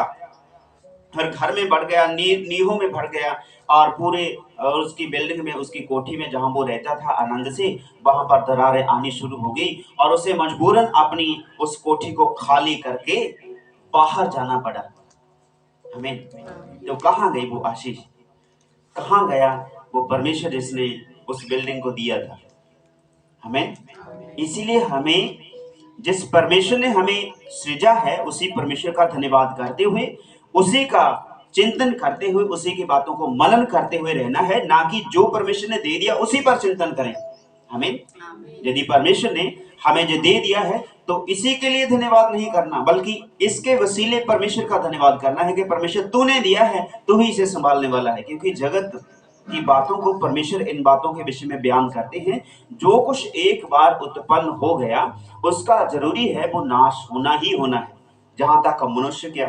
हर घर में बढ़ गया, नींहों में भर गया। और पूरे उसकी बिल्डिंग में, उसकी कोठी में जहां वो रहता था आनंद से, वहां पर दरारें आनी शुरू हो गई और उसे मजबूरन अपनी उस कोठी को खाली करके बाहर जाना पड़ा। हमें तो कहां गई वो आशीष, कहां गया वो परमेश्वर जिसने उस बिल्डिंग को दिया था। हमें इसीलिए हमें जिस परमेश्वर ने हमें सृजा है उसी परमेश्वर का धन्यवाद करते हुए, उसी का चिंतन करते हुए, उसी की बातों को मनन करते हुए रहना है, ना कि जो परमेश्वर ने दे दिया उसी पर चिंतन करें। हमें यदि परमेश्वर ने हमें जो दे दिया है तो इसी के लिए धन्यवाद नहीं करना, बल्कि इसके वसीले परमेश्वर का धन्यवाद करना है कि परमेश्वर तूने दिया है, तू ही इसे संभालने वाला है। क्योंकि जगत की बातों को परमेश्वर इन बातों के विषय में बयान करते हैं, जो कुछ एक बार उत्पन्न हो गया उसका जरूरी है वो नाश होना ही होना है। जहां तक मनुष्य क्या,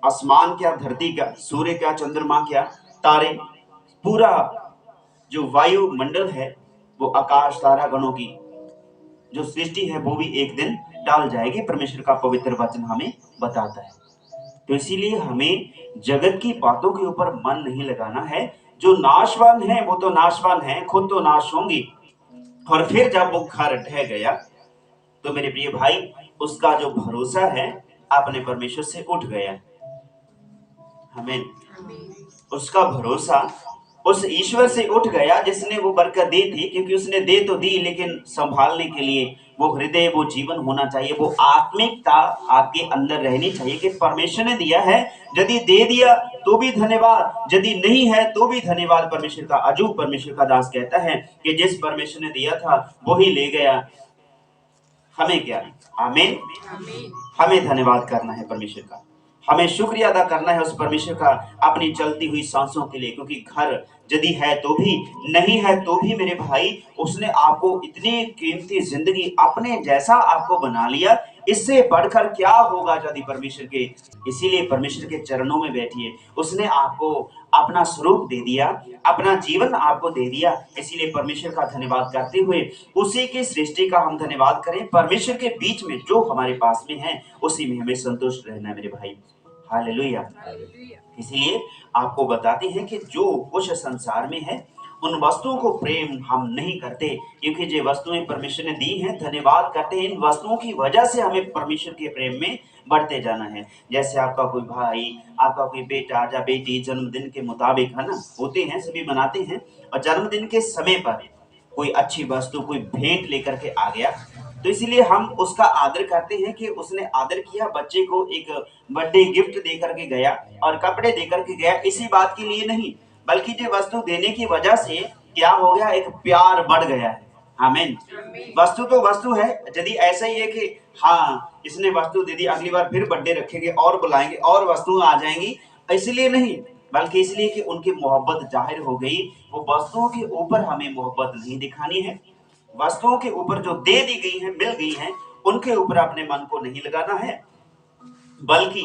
आसमान क्या, धरती क्या, सूर्य क्या, चंद्रमा क्या, तारे, पूरा जो वायुमंडल है, वो आकाश तारा गणों की जो सृष्टि है वो भी एक दिन डाल जाएगी। परमेश्वर का पवित्र वचन हमें बताता है। तो इसीलिए हमें जगत की बातों के ऊपर मन नहीं लगाना है। जो नाशवान है वो तो नाशवान है, खुद तो नाश होंगी। और फिर जब वो घर ढह गया तो मेरे प्रिय भाई, उसका जो भरोसा है अपने परमेश्वर से उठ गया। हमें उसका भरोसा उस ईश्वर से उठ गया जिसने वो बरकत दी थी। क्योंकि उसने दे तो दी, लेकिन संभालने के लिए वो हृदय, वो जीवन होना चाहिए, वो आत्मिकता आपके अंदर रहनी चाहिए कि परमेश्वर ने दिया है, यदि दे दिया तो भी धन्यवाद, यदि नहीं है तो भी धन्यवाद परमेश्वर का। अजूब परमेश्वर का दास कहता है कि जिस परमेश्वर ने दिया था वो ही ले गया, हमें क्या। आमीन। हमें धन्यवाद करना है परमेश्वर का, हमें शुक्रिया अदा करना है उस परमेश्वर का अपनी चलती हुई सांसों के लिए। क्योंकि घर यदि है तो भी, नहीं है तो भी मेरे भाई, उसने आपको इतनी कीमती जिंदगी अपने जैसा आपको बना लिया, इससे बढ़कर क्या होगा यदि परमेश्वर के। इसीलिए परमेश्वर के चरणों में बैठिए। उसने आपको अपना स्वरूप दे दिया, अपना जीवन आपको दे दिया। इसीलिए परमेश्वर का धन्यवाद करते हुए उसी की सृष्टि का हम धन्यवाद करें। परमेश्वर के बीच में जो हमारे पास में है उसी में हमें संतुष्ट रहना है मेरे भाई। हालेलुया। इसलिए आपको बताते हैं कि जो कुछ संसार में है उन वस्तुओं को प्रेम हम नहीं करते, क्योंकि जो वस्तुएं परमेश्वर ने दी हैं, धन्यवाद करते हैं। इन वस्तुओं की वजह से हमें परमेश्वर के प्रेम में बढ़ते जाना है। जैसे आपका कोई भाई, आपका कोई बेटा या बेटी जन्मदिन के मुताबिक, है ना, होते हैं, सभी मनाते हैं। और जन्मदिन के समय पर कोई अच्छी वस्तु, कोई भेंट लेकर के आ गया तो इसलिए हम उसका आदर करते हैं कि उसने आदर किया, बच्चे को एक बर्थडे गिफ्ट दे करके गया और कपड़े दे करके गया, इसी बात के लिए नहीं, बल्कि जो वस्तु देने की वजह से क्या हो गया, एक प्यार बढ़ गया है। आमीन। वस्तु तो वस्तु है। यदि ऐसा ही है कि हाँ इसने वस्तु दे दी, अगली बार फिर बर्थडे रखेंगे और बुलाएंगे और वस्तु आ जाएंगी, इसलिए नहीं, बल्कि इसलिए कि उनकी मोहब्बत जाहिर हो गई। वो वस्तुओं के ऊपर हमें मोहब्बत नहीं दिखानी है, वस्तुओं के ऊपर जो दे दी गई है, मिल गई है, उनके ऊपर अपने मन को नहीं लगाना है, बल्कि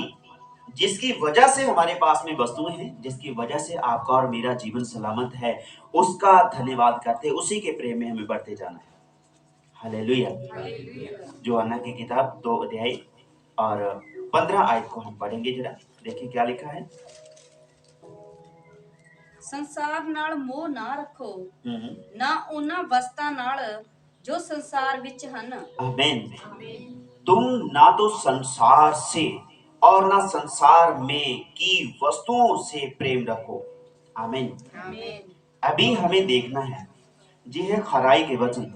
जिसकी वजह से हमारे पास में वस्तुएं हैं, जिसकी वजह से आपका और मेरा जीवन सलामत है, उसका धन्यवाद करते, उसी के प्रेम में हमें बढ़ते जाना है। हालेलुया। यूहन्ना की किताब 2 अध्याय और 15 आयत को हम पढ़ेंगे। जरा देखिए क्या लिखा है। ਸੰਸਾਰ ਨਾਲ ਮੋਹ ਨਾ ਰੱਖੋ, ਨਾ ਉਹਨਾਂ ਵਸਤਾਂ ਨਾਲ ਜੋ ਸੰਸਾਰ ਵਿੱਚ ਹਨ। आमीन। तुम ना तो संसार से और ना संसार में की वस्तुओं से प्रेम रखो। आमीन। अभी हमें देखना है जी है खराई के वचन,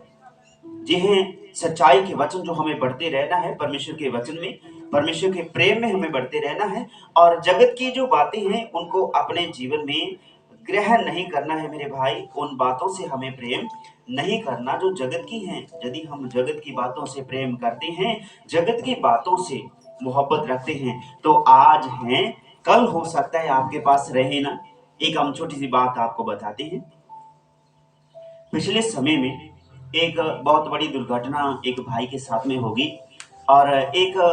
जी है सच्चाई के वचन, जो हमें बढ़ते रहना है परमेश्वर के वचन में, परमेश्वर के प्रेम में हमें बढ़ते रहना है। और जगत की जो बातें हैं उनको अपने जीवन में ग्रहण नहीं करना है मेरे भाई। उन बातों से हमें प्रेम नहीं करना जो जगत की हैं। यदि हम जगत की बातों से प्रेम करते हैं, जगत की बातों से मोहब्बत रखते हैं, तो आज हैं, कल हो सकता है आपके पास रहे ना। एक हम छोटी सी बात आपको बताते हैं। पिछले समय में एक बहुत बड़ी दुर्घटना एक भाई के साथ में होगी, और एक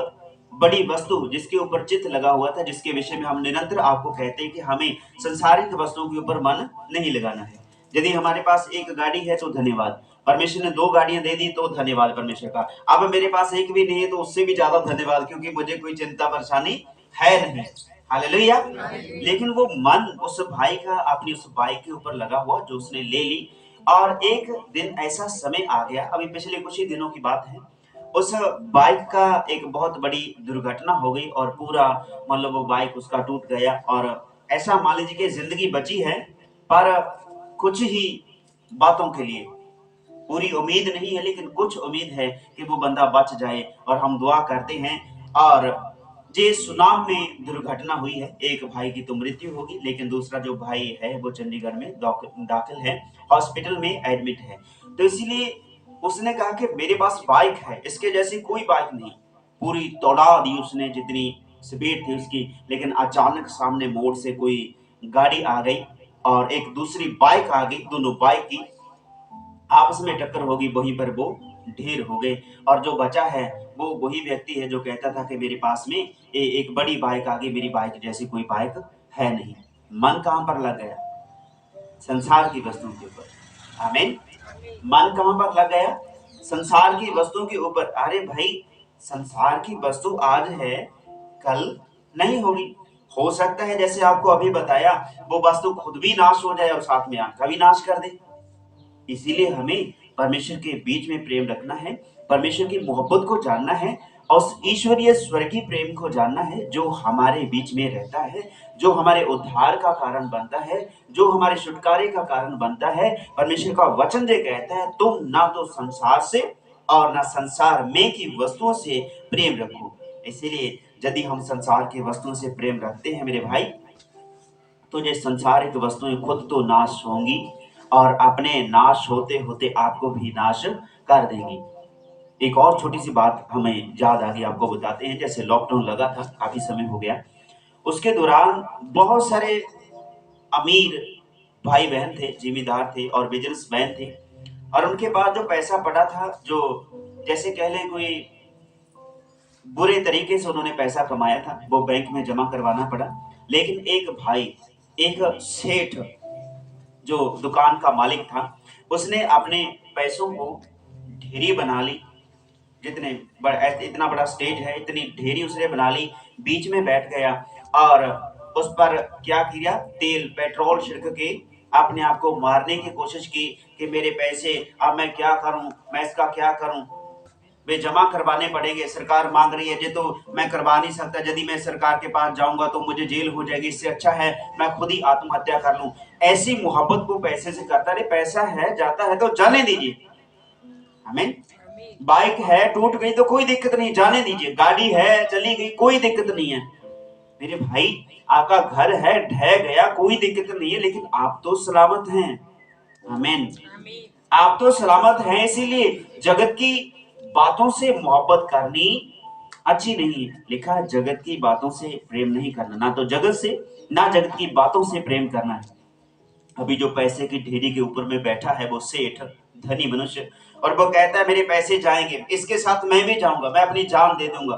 बड़ी वस्तु जिसके ऊपर चित्र लगा हुआ था, जिसके विषय में हम निरंतर आपको कहते हैं कि हमें संसारिक वस्तुओं के ऊपर मन नहीं लगाना है। यदि हमारे पास एक गाड़ी है तो धन्यवाद, परमेश्वर ने 2 गाड़ियां दे दी तो धन्यवाद परमेश्वर का। अब मेरे पास एक भी नहीं है तो उससे भी ज्यादा धन्यवाद, क्योंकि मुझे कोई चिंता परेशानी है नहीं। हालेलुया। लेकिन वो मन उस भाई का अपनी उस बाइक के ऊपर लगा हुआ जो उसने ले ली, और एक दिन ऐसा समय आ गया, अभी पिछले कुछ ही दिनों की बात है, उस बाइक का एक बहुत बड़ी दुर्घटना हो गई और पूरा मतलब वो बाइक उसका टूट गया। और ऐसा मान लीजिए कि जिंदगी बची है, पर कुछ ही बातों के लिए, पूरी उम्मीद नहीं है लेकिन कुछ उम्मीद है कि वो बंदा बच जाए, और हम दुआ करते हैं। और जे सुनाम में दुर्घटना हुई है, एक भाई की तो मृत्यु होगी, लेकिन दूसरा जो भाई है वो चंडीगढ़ में दाखिल है, हॉस्पिटल में एडमिट है। तो इसीलिए उसने कहा कि मेरे पास बाइक है, इसके जैसी कोई बाइक नहीं। पूरी दौड़ा दी उसने जितनी स्पीड थी उसकी, लेकिन अचानक सामने मोड़ से कोई गाड़ी आ गई और एक दूसरी बाइक आ गई, दोनों बाइक की आपस में टक्कर होगी, वहीं पर वो ढेर हो गए। और जो बचा है वो वही व्यक्ति है जो कहता था कि मेरे पास में एक बड़ी बाइक आ गई, मेरी बाइक जैसी कोई बाइक है नहीं। मन कहां पर लग गया? संसार की वस्तुओं के ऊपर। आमीन। मन कहां पर लग गया? संसार की वस्तुओं के ऊपर। अरे भाई, संसार की वस्तु आज है, कल नहीं होगी। हो सकता है जैसे आपको अभी बताया, वो वस्तु खुद भी नाश हो जाए और साथ में आपका भी नाश कर दे। इसीलिए हमें परमेश्वर के बीच में प्रेम रखना है, परमेश्वर की मोहब्बत को जानना है, और उस ईश्वरीय स्वर्गीय प्रेम को जानना है जो हमारे बीच में रहता है, जो हमारे उद्धार का कारण बनता है, जो हमारे छुटकारे का कारण बनता है। परमेश्वर का वचन ये कहता है, तुम ना तो संसार से और ना संसार में की वस्तुओं से प्रेम रखो। इसीलिए यदि हम संसार की वस्तुओं से प्रेम रखते हैं मेरे भाई, तो ये संसारिक वस्तुएं खुद तो नाश होंगी और अपने नाश होते होते आपको भी नाश कर देंगी। एक और छोटी सी बात हमें याद आ गई, आपको बताते हैं। जैसे लॉकडाउन लगा था, काफी समय हो गया, उसके दौरान बहुत सारे अमीर भाई बहन थे, जिम्मेदार थे और बिजनेसमैन थे, और उनके पास जो पैसा पड़ा था, जो जैसे कह लें कोई बुरे तरीके से उन्होंने पैसा कमाया था, वो बैंक में जमा करवाना पड़ा। लेकिन एक भाई, एक सेठ जो दुकान का मालिक था, उसने अपने पैसों को ढेरी बना ली। इतना बड़ा स्टेज है, इतनी ढेरी उसने बना ली, बीच में बैठ गया और उस पर क्या किया, तेल पेट्रोल छिड़क के अपने आप को मारने की कोशिश की कि मेरे पैसे, अब मैं क्या करूं, मैं इसका क्या करूं, वे जमा करवाने पड़ेंगे, सरकार मांग रही है, ये तो मैं करवा नहीं सकता, यदि मैं सरकार के पास जाऊंगा तो मुझे जेल हो जाएगी, इससे अच्छा है मैं खुद ही आत्महत्या कर लूं। ऐसी मोहब्बत को पैसे से करता रहे। पैसा है, जाता है तो जाने दीजिए। आमीन। बाइक है, टूट गई तो कोई दिक्कत नहीं, जाने दीजिए। गाड़ी है, चली गई, कोई दिक्कत नहीं है मेरे भाई। आपका घर है, ढह गया, कोई दिक्कत नहीं है, लेकिन आप तो सलामत हैं। आमीन। आप तो सलामत हैं। इसीलिए जगत की बातों से मोहब्बत करनी अच्छी नहीं है। लिखा है जगत की बातों से प्रेम नहीं करना, ना तो जगत से ना जगत की बातों से प्रेम करना है। अभी जो पैसे की ढेरी के ऊपर में बैठा है वो सेठ धनी मनुष्य, और वो कहता है मेरे पैसे जाएंगे, इसके साथ मैं भी जाऊंगा, मैं अपनी जान दे दूंगा।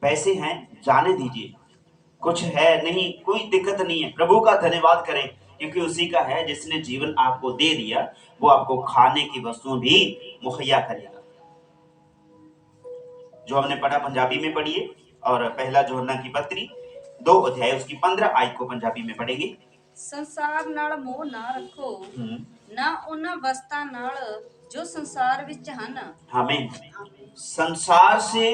पैसे हैं, जाने दीजिए, कुछ है नहीं, कोई दिक्कत नहीं है, प्रभु का धन्यवाद करें, क्योंकि उसी का है जिसने जीवन आपको दे दिया, वो आपको खाने की वस्तुएं भी मुहैया करेगा। जो हमने पढ़ा पंजाबी में पढ़िए, और पहला यूहन्ना की पत्री 2 अध्याय उसकी 15 आयत को पंजाबी में पढ़ेंगे। ਸੰਸਾਰ ਨਾਲ ਮੋਹ ਨਾ ਰੱਖੋ, ਨਾ ਉਹਨਾਂ ਵਸਤਾਂ ਨਾਲ ਜੋ ਸੰਸਾਰ ਵਿੱਚ ਹਨ। हमें संसार से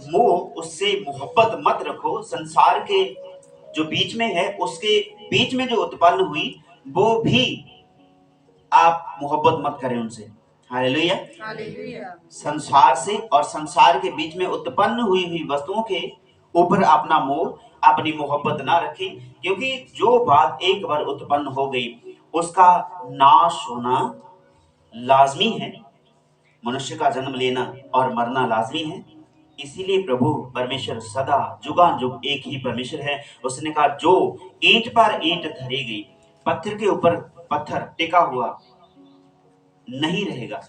मोह, उससे मोहब्बत मत रखो। संसार के जो बीच में है, उसके बीच में जो उत्पन्न हुई, वो भी आप मोहब्बत मत करें उनसे। हालेलुया। हालेलुया। संसार से और संसार के बीच में उत्पन्न हुई वस्तुओं के ऊपर अपना मोह, अपनी मोहब्बत ना रखें, क्योंकि जो बात एक बार उत्पन्न हो गई उसका नाश होना लाजमी है। मनुष्य का जन्म लेना और मरना लाजमी है। इसीलिए प्रभु परमेश्वर सदा जुगानुग एक ही परमेश्वर है। उसने कहा जो ईंट पर ईंट धरेगी, पत्थर के ऊपर पत्थर टिका हुआ नहीं रहेगा।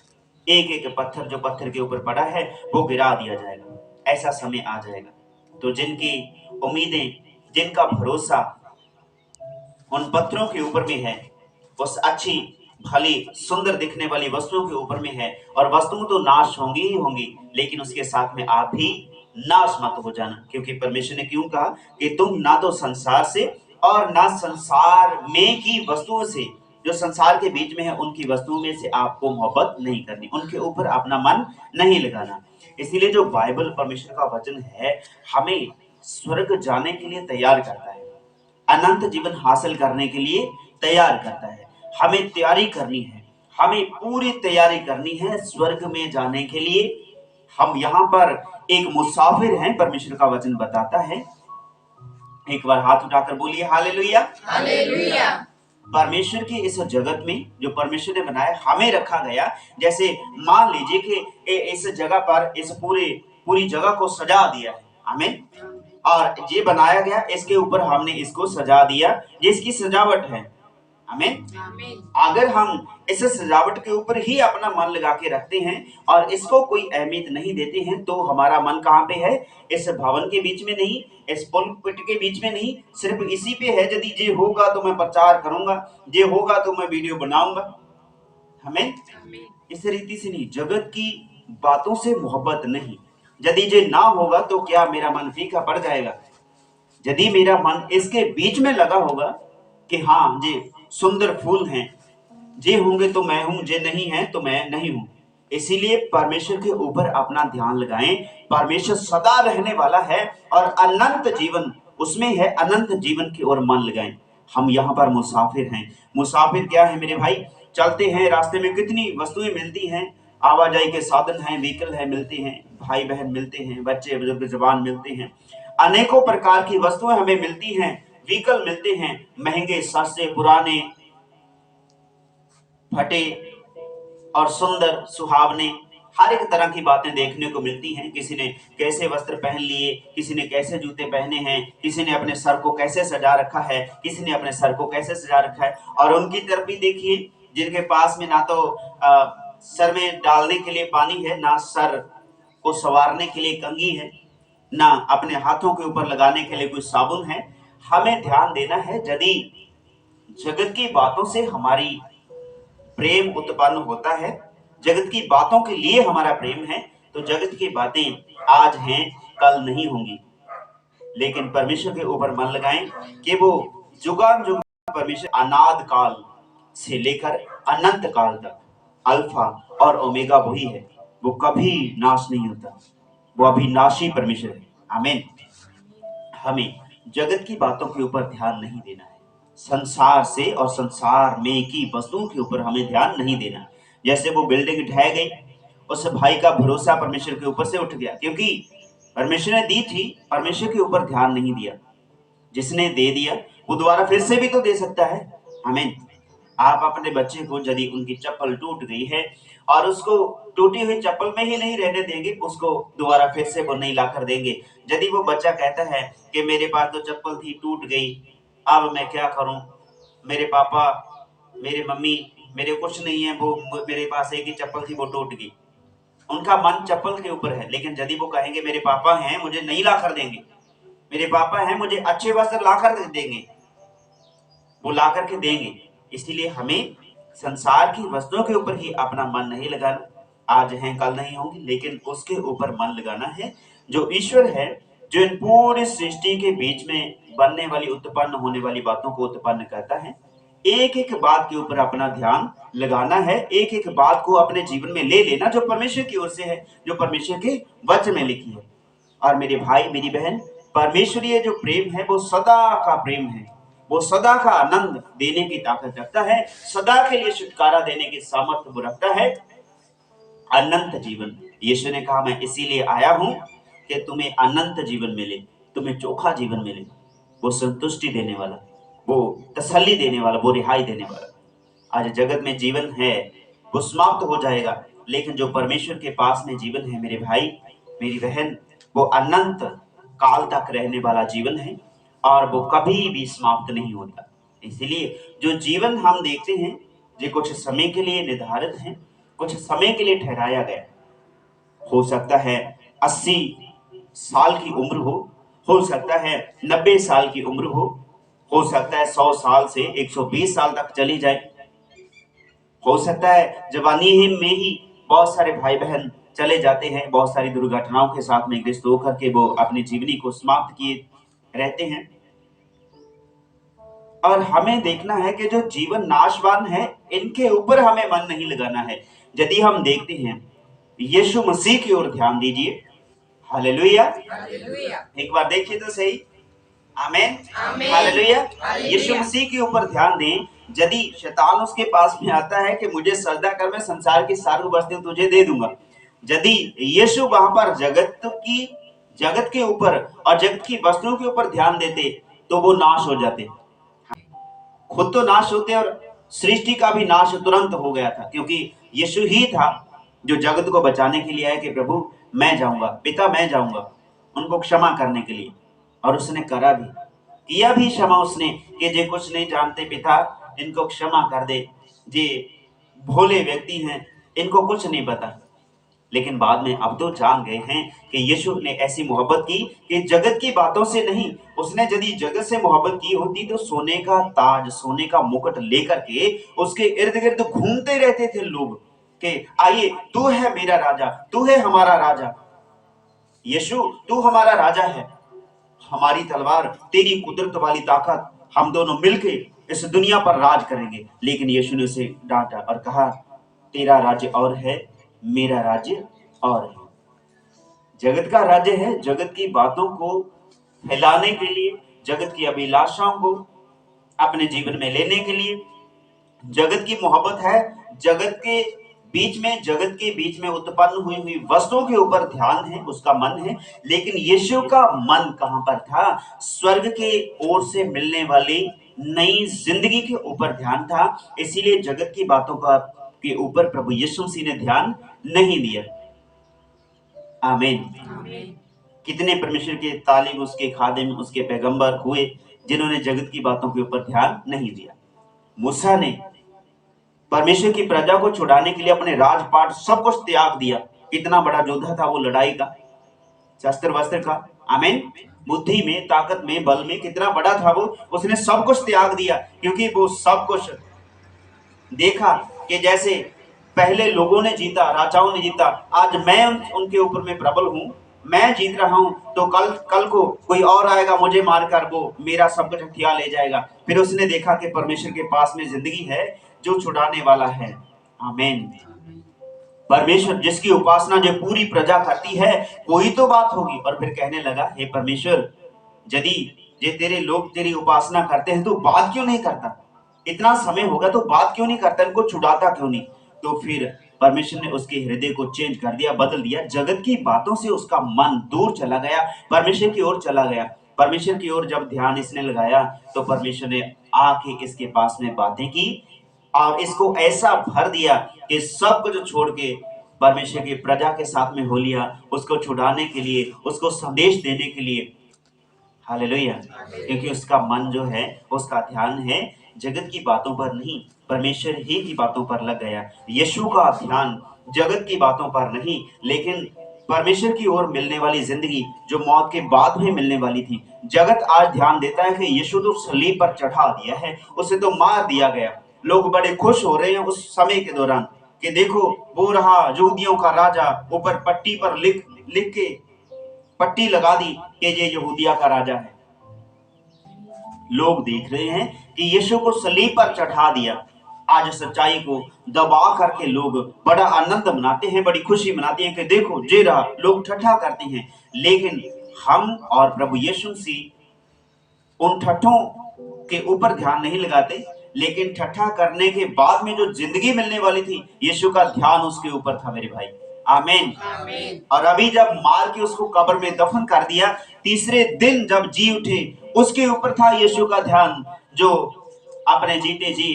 एक एक पत्थर जो पत्थर के ऊपर पड़ा है वो गिरा दिया जाएगा। ऐसा समय आ जाएगा। तो जिनकी उम्मीदें, जिनका भरोसा उन पत्थरों के ऊपर में है, उस अच्छी भली सुंदर दिखने वाली वस्तुओं के ऊपर में है, और वस्तुएं तो नाश होंगी ही होंगी, लेकिन उसके साथ में आप भी नाश मत हो जाना, क्योंकि परमेश्वर ने क्यों कहा कि तुम ना तो संसार से और ना संसार में की वस्तुओं से, जो संसार के बीच में है उनकी वस्तुओं में से आपको मोहब्बत नहीं करनी, उनके ऊपर अपना मन नहीं लगाना। इसीलिए जो बाइबल परमेश्वर का वचन है हमें स्वर्ग जाने के लिए तैयार करता है, अनंत जीवन हासिल करने के लिए तैयार करता है। हमें तैयारी करनी है, हमें पूरी तैयारी करनी है स्वर्ग में जाने के लिए। हम यहाँ पर एक मुसाफिर हैं, परमेश्वर का वचन बताता है। एक बार हाथ उठाकर बोलिए हालेलुया। हालेलुया। परमेश्वर की इस जगत में जो परमेश्वर ने बनाया, हमें रखा गया। जैसे मान लीजिए कि इस जगह पर इस पूरी जगह को सजा दिया है, आमीन, और ये बनाया गया, इसके ऊपर हमने इसको सजा दिया, ये इसकी सजावट है, आमीन। अगर हम इस सजावट के ऊपर ही अपना मन लगा के रखते हैं और इसको कोई अहमियत नहीं देते हैं, तो हमारा मन कहाँ पे है? इस भवन के बीच में नहीं, इस पुलपिट के बीच में नहीं, सिर्फ इसी पे है। यदि ये होगा तो मैं प्रचार करूंगा, ये होगा तो मैं वीडियो बनाऊंगा, हमें इस रीति से नहीं, जगत की बातों से मोहब्बत नहीं। यदि ये ना होगा तो क्या मेरा मन फीका पड़ जाएगा? यदि मेरा मन इसके बीच में लगा होगा कि हाँ ये सुंदर फूल हैं, जे होंगे तो मैं हूं, जे नहीं है तो मैं नहीं हूं। इसीलिए परमेश्वर के ऊपर अपना ध्यान लगाएं। परमेश्वर सदा रहने वाला है और अनंत जीवन उसमें है, अनंत जीवन की ओर मन लगाएं। हम यहाँ पर मुसाफिर हैं। मुसाफिर क्या है मेरे भाई? चलते हैं, रास्ते में कितनी वस्तुएं मिलती हैं, आवाजाही के साधन हैं, व्हीकल है, मिलते हैं, भाई बहन मिलते हैं, बच्चे बुजुर्ग जवान मिलते हैं, अनेकों प्रकार की वस्तुएं हमें मिलती हैं, व्हीकल मिलते हैं, महंगे सस्ते पुराने फटे और सुंदर सुहावने, हर एक तरह की बातें देखने को मिलती हैं। किसी ने कैसे वस्त्र पहन लिए, किसी ने कैसे जूते पहने हैं, किसी ने अपने सर को कैसे सजा रखा है, किसी ने अपने सर को कैसे सजा रखा है। और उनकी तरफ भी देखिए जिनके पास में ना तो सर में डालने के लिए पानी है, ना सर को संवारने के लिए कंघी है, ना अपने हाथों के ऊपर लगाने के लिए कोई साबुन है। हमें ध्यान देना है, यदि जगत की बातों से हमारी प्रेम उत्पन्न होता है, जगत की बातों के लिए हमारा प्रेम है, तो जगत की बातें आज हैं कल नहीं होंगी। लेकिन परमेश्वर के ऊपर मन लगाएं कि वो जुगान जुग परमेश्वर अनाद काल से लेकर अनंत काल तक अल्फा और ओमेगा वही है, वो कभी नाश नहीं होता, वो अविनाशी परमेश्वर है, आमीन। हमें जगत की बातों के ऊपर ध्यान नहीं देना है, संसार से और संसार में की वस्तुओं के ऊपर हमें ध्यान नहीं देना। जैसे वो बिल्डिंग ढह गई, उस भाई का भरोसा परमेश्वर के ऊपर से उठ गया, क्योंकि परमेश्वर ने दी थी, परमेश्वर के ऊपर ध्यान नहीं दिया। जिसने दे दिया वो दोबारा फिर से भी तो दे सकता है, आमीन। आप अपने बच्चे को यदि उनकी चप्पल टूट गई है और उसको टूटी हुई चप्पल में ही नहीं रहने देंगे, उसको दोबारा फिर से वो नहीं ला कर देंगे। यदि वो बच्चा कहता है कि मेरे पास तो चप्पल थी, टूट गई, अब मैं क्या करूं, मेरे पापा मेरे मम्मी मेरे कुछ नहीं है, वो मेरे पास एक ही चप्पल थी वो टूट गई, उनका मन चप्पल के ऊपर है। लेकिन यदि वो कहेंगे मेरे पापा हैं मुझे नहीं ला कर देंगे, मेरे पापा हैं मुझे अच्छे वस्त्र ला कर देंगे, वो ला करके देंगे। इसीलिए हमें संसार की वस्तुओं के ऊपर ही अपना मन नहीं लगाना, आज हैं कल नहीं होंगे, लेकिन उसके ऊपर मन लगाना है जो ईश्वर है, जो इन पूरी सृष्टि के बीच में बनने वाली उत्पन्न होने वाली बातों को उत्पन्न करता है। एक एक बात के ऊपर अपना ध्यान लगाना है, एक एक बात को अपने जीवन में ले लेना जो परमेश्वर की ओर से है, जो परमेश्वर के वचन में लिखी है। और मेरे भाई मेरी बहन, परमेश्वरीय जो प्रेम है वो सदा का प्रेम है, वो सदा का आनंद देने की ताकत रखता है, सदा के लिए छुटकारा देने की सामर्थ्य वो रखता है, अनंत जीवन। यीशु ने कहा मैं इसीलिए आया हूं कि तुम्हें अनंत जीवन मिले, तुम्हें चोखा जीवन मिले, वो संतुष्टि देने वाला, वो तसल्ली देने वाला, वो रिहाई देने वाला। आज जगत में जीवन है वो समाप्त हो जाएगा, लेकिन जो परमेश्वर के पास में जीवन है मेरे भाई मेरी बहन, वो अनंत काल तक रहने वाला जीवन है और वो कभी भी समाप्त नहीं होता। इसलिए जो जीवन हम देखते हैं ये कुछ समय के लिए निर्धारित है, कुछ समय के लिए ठहराया गया। हो सकता है 80 साल की उम्र हो सकता है 90 साल की उम्र हो सकता है 100 साल से 120 साल तक चली जाए, हो सकता है जवानी में ही बहुत सारे भाई बहन चले जाते हैं, बहुत सारी दुर्घटनाओं के साथ में ग्रस्त होकर के वो अपनी जीवनी को समाप्त किए रहते हैं। और हमें देखना है कि जो जीवन नाशवान है इनके ऊपर हमें मन नहीं लगाना है। यदि हम देखते हैं यीशु मसीह की ओर ध्यान दीजिए, हालेलुया, एक बार देखिए तो सही, आमीन, हालेलुया। यीशु मसीह के ऊपर ध्यान दें। यदि शैतान उसके पास में आता है कि मुझे सजदा कर, मैं संसार की सारी वस्तुएं तुझे दे दूंगा, यदि यीशु वहां पर जगत के ऊपर और जगत की वस्तुओं के ऊपर ध्यान देते तो वो नाश हो जाते, खुद तो नाश होते और सृष्टि का भी नाश तुरंत हो गया था, क्योंकि यीशु ही था जो जगत को बचाने के लिए आया कि प्रभु मैं जाऊंगा, पिता मैं जाऊंगा उनको क्षमा करने के लिए। और उसने करा भी, किया भी क्षमा उसने कि जे कुछ नहीं जानते पिता इनको क्षमा कर दे, जे भोले व्यक्ति हैं इनको कुछ नहीं पता। लेकिन बाद में अब तो जान गए हैं कि यीशु ने ऐसी मोहब्बत की कि जगत की बातों से नहीं, उसने यदि जगत से मोहब्बत की होती तो सोने का ताज, सोने का मुकुट लेकर के उसके इर्द गिर्द घूमते रहते थे लोग कि आइए तू है मेरा राजा, तू है हमारा राजा, यीशु तू हमारा राजा है, हमारी तलवार तेरी कुदरत वाली ताकत, हम दोनों मिलके इस दुनिया पर राज करेंगे। लेकिन यीशु ने उसे डांटा और कहा तेरा राज्य और है, मेरा राज्य और है। जगत का राज्य है जगत की बातों को फैलाने के लिए, जगत की अभिलाषाओं को अपने जीवन में लेने के लिए। जगत की मोहब्बत है जगत के बीच में उत्पन्न हुई वस्तुओं के ऊपर ध्यान है, उसका मन है। लेकिन यीशु का मन कहां पर था? स्वर्ग के ओर से मिलने वाली नई जिंदगी के ऊपर ध्यान था। इसीलिए जगत की बातों का के ऊपर प्रभु यीशु मसीह ने ध्यान नहीं दिया। आमीन। कितने परमेश्वर के तालिब, उसके खादिम, उसके पैगंबर हुए जिन्होंने जगत की बातों के ऊपर ध्यान नहीं दिया। मूसा ने परमेश्वर की प्रजा को छुड़ाने के लिए अपने राजपाट सब कुछ त्याग दिया। कितना बड़ा योद्धा था वो, लड़ाई का, शस्त्र वस्त्र का, आमीन, बुद्धि में, ताकत में, बल में कितना बड़ा था वो। उसने सब कुछ त्याग दिया क्योंकि वो सब कुछ देखा कि जैसे पहले लोगों ने जीता, राजाओं ने जीता, आज मैं उनके ऊपर में प्रबल हूं, मैं जीत रहा हूं, तो कल को कोई और आएगा मुझे मारकर वो मेरा सब कुछ हथियार ले जाएगा। फिर उसने देखा कि परमेश्वर के पास में जिंदगी है जो छुड़ाने वाला है। आमीन। परमेश्वर जिसकी उपासना जो पूरी प्रजा करती है, कोई तो बात होगी। और फिर कहने लगा हे परमेश्वर, यदि ये तेरे लोग तेरी उपासना करते हैं तो बात क्यों नहीं करता? इतना समय होगा तो बात क्यों नहीं करता? इनको छुड़ाता क्यों नहीं? तो फिर परमेश्वर ने उसके हृदय को चेंज कर दिया, बदल दिया। जगत की बातों से उसका मन दूर चला गया, परमेश्वर की ओर चला गया। परमेश्वर की ओर जब ध्यान इसने लगाया तो परमेश्वर ने आके इसके पास में बातें की और इसको ऐसा भर दिया कि सब कुछ छोड़ के परमेश्वर की प्रजा के साथ में हो लिया, उसको छुड़ाने के लिए, उसको संदेश देने के लिए। हालेलुया। क्योंकि उसका मन जो है, उसका ध्यान है जगत की बातों पर नहीं, परमेश्वर ही की बातों पर लग गया। यीशु का ध्यान जगत की बातों पर नहीं, लेकिन परमेश्वर की ओर मिलने वाली जिंदगी जो मौत के बाद में मिलने वाली थी। जगत आज ध्यान देता है कि यीशु तो सलीब पर चढ़ा दिया है, उसे तो मार दिया गया। लोग बड़े खुश हो रहे हैं उस समय के दौरान कि देखो वो रहा यहूदियों का राजा, ऊपर पट्टी पर लिख लिख के पट्टी लगा दी कि ये यहूदिया का राजा है। लोग देख रहे हैं कि यीशु को सलीब पर चढ़ा दिया। आज सच्चाई को दबा करके लोग बड़ा आनंद मनाते हैं, बड़ी खुशी मनाते हैं कि देखो जे रहा, लोग ठट्ठा करते हैं। लेकिन हम और प्रभु यीशु मसीह उन ठट्ठों के ऊपर ध्यान नहीं लगाते, लेकिन ठट्ठा करने के बाद में जो जिंदगी मिलने वाली थी, यीशु का ध्यान उसके ऊपर था मेरे भाई। आमीन। और अभी जब मार के उसको कब्र में दफन कर दिया, तीसरे दिन जब जी उठे, उसके ऊपर था यीशु का ध्यान, जो अपने जीते जी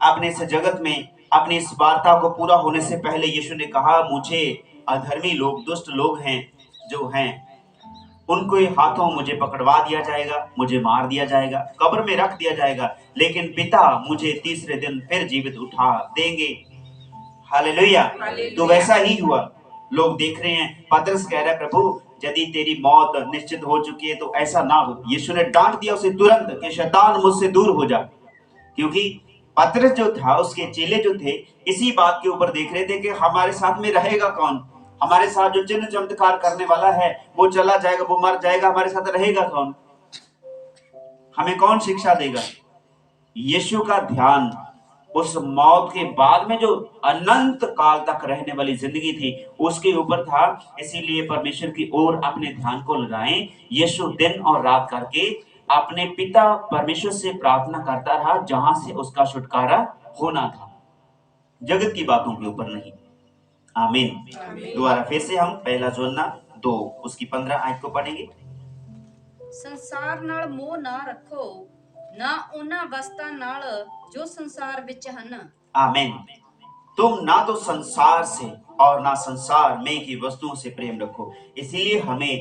अपने इस जगत में अपनी इस वार्ता को पूरा होने से पहले यीशु ने कहा, मुझे अधर्मी लोग, दुष्ट लोग हैं जो हैं, उनको हाथों मुझे पकड़वा दिया जाएगा, मुझे मार दिया जाएगा, कब्र में रख दिया जाएगा, लेकिन पिता मुझे तीसरे दिन फिर जीवित उठा देंगे। हालेलुया। तो वैसा ही हुआ। लोग देख रहे हैं, पतरस कह रहा है, प्रभु यदि तेरी मौत निश्चित हो चुकी है तो ऐसा ना हो। यीशु ने डांट दिया उसे तुरंत कि शैतान मुझसे दूर हो जा। क्योंकि पतरस जो था, उसके चेले जो थे, इसी बात के ऊपर देख रहे थे कि हमारे साथ में रहेगा कौन, हमारे साथ जो चिन्ह चमत्कार करने वाला है वो चला जाएगा, वो मर जाएगा, हमारे साथ रहेगा कौन, हमें कौन शिक्षा देगा। यीशु का ध्यान उस मौत के बाद में जो अनंत काल तक रहने वाली जिंदगी थी उसके ऊपर था। इसीलिए परमेश्वर की ओर अपने ध्यान को लगाएं। यीशु दिन और रात करके अपने पिता परमेश्वर से प्रार्थना करता रहा, जहां से उसका छुटकारा होना था, जगत की बातों के ऊपर नहीं। आमीन। दोबारा फिर से हम पहला यूहन्ना 2 उसकी 15 आयत को पढ़ेंगे। ਸੰਸਾਰ ਨਾਲ ਮੋਹ ਨਾ ਰੱਖੋ, ਨਾ ਉਹਨਾਂ ਵਸਤਾਂ ਨਾਲ ਜੋ ਸੰਸਾਰ ਵਿੱਚ ਹਨ। आमीन। तुम ना तो संसार से और ना संसार में की वस्तुओं से प्रेम रखो। इसीलिए हमें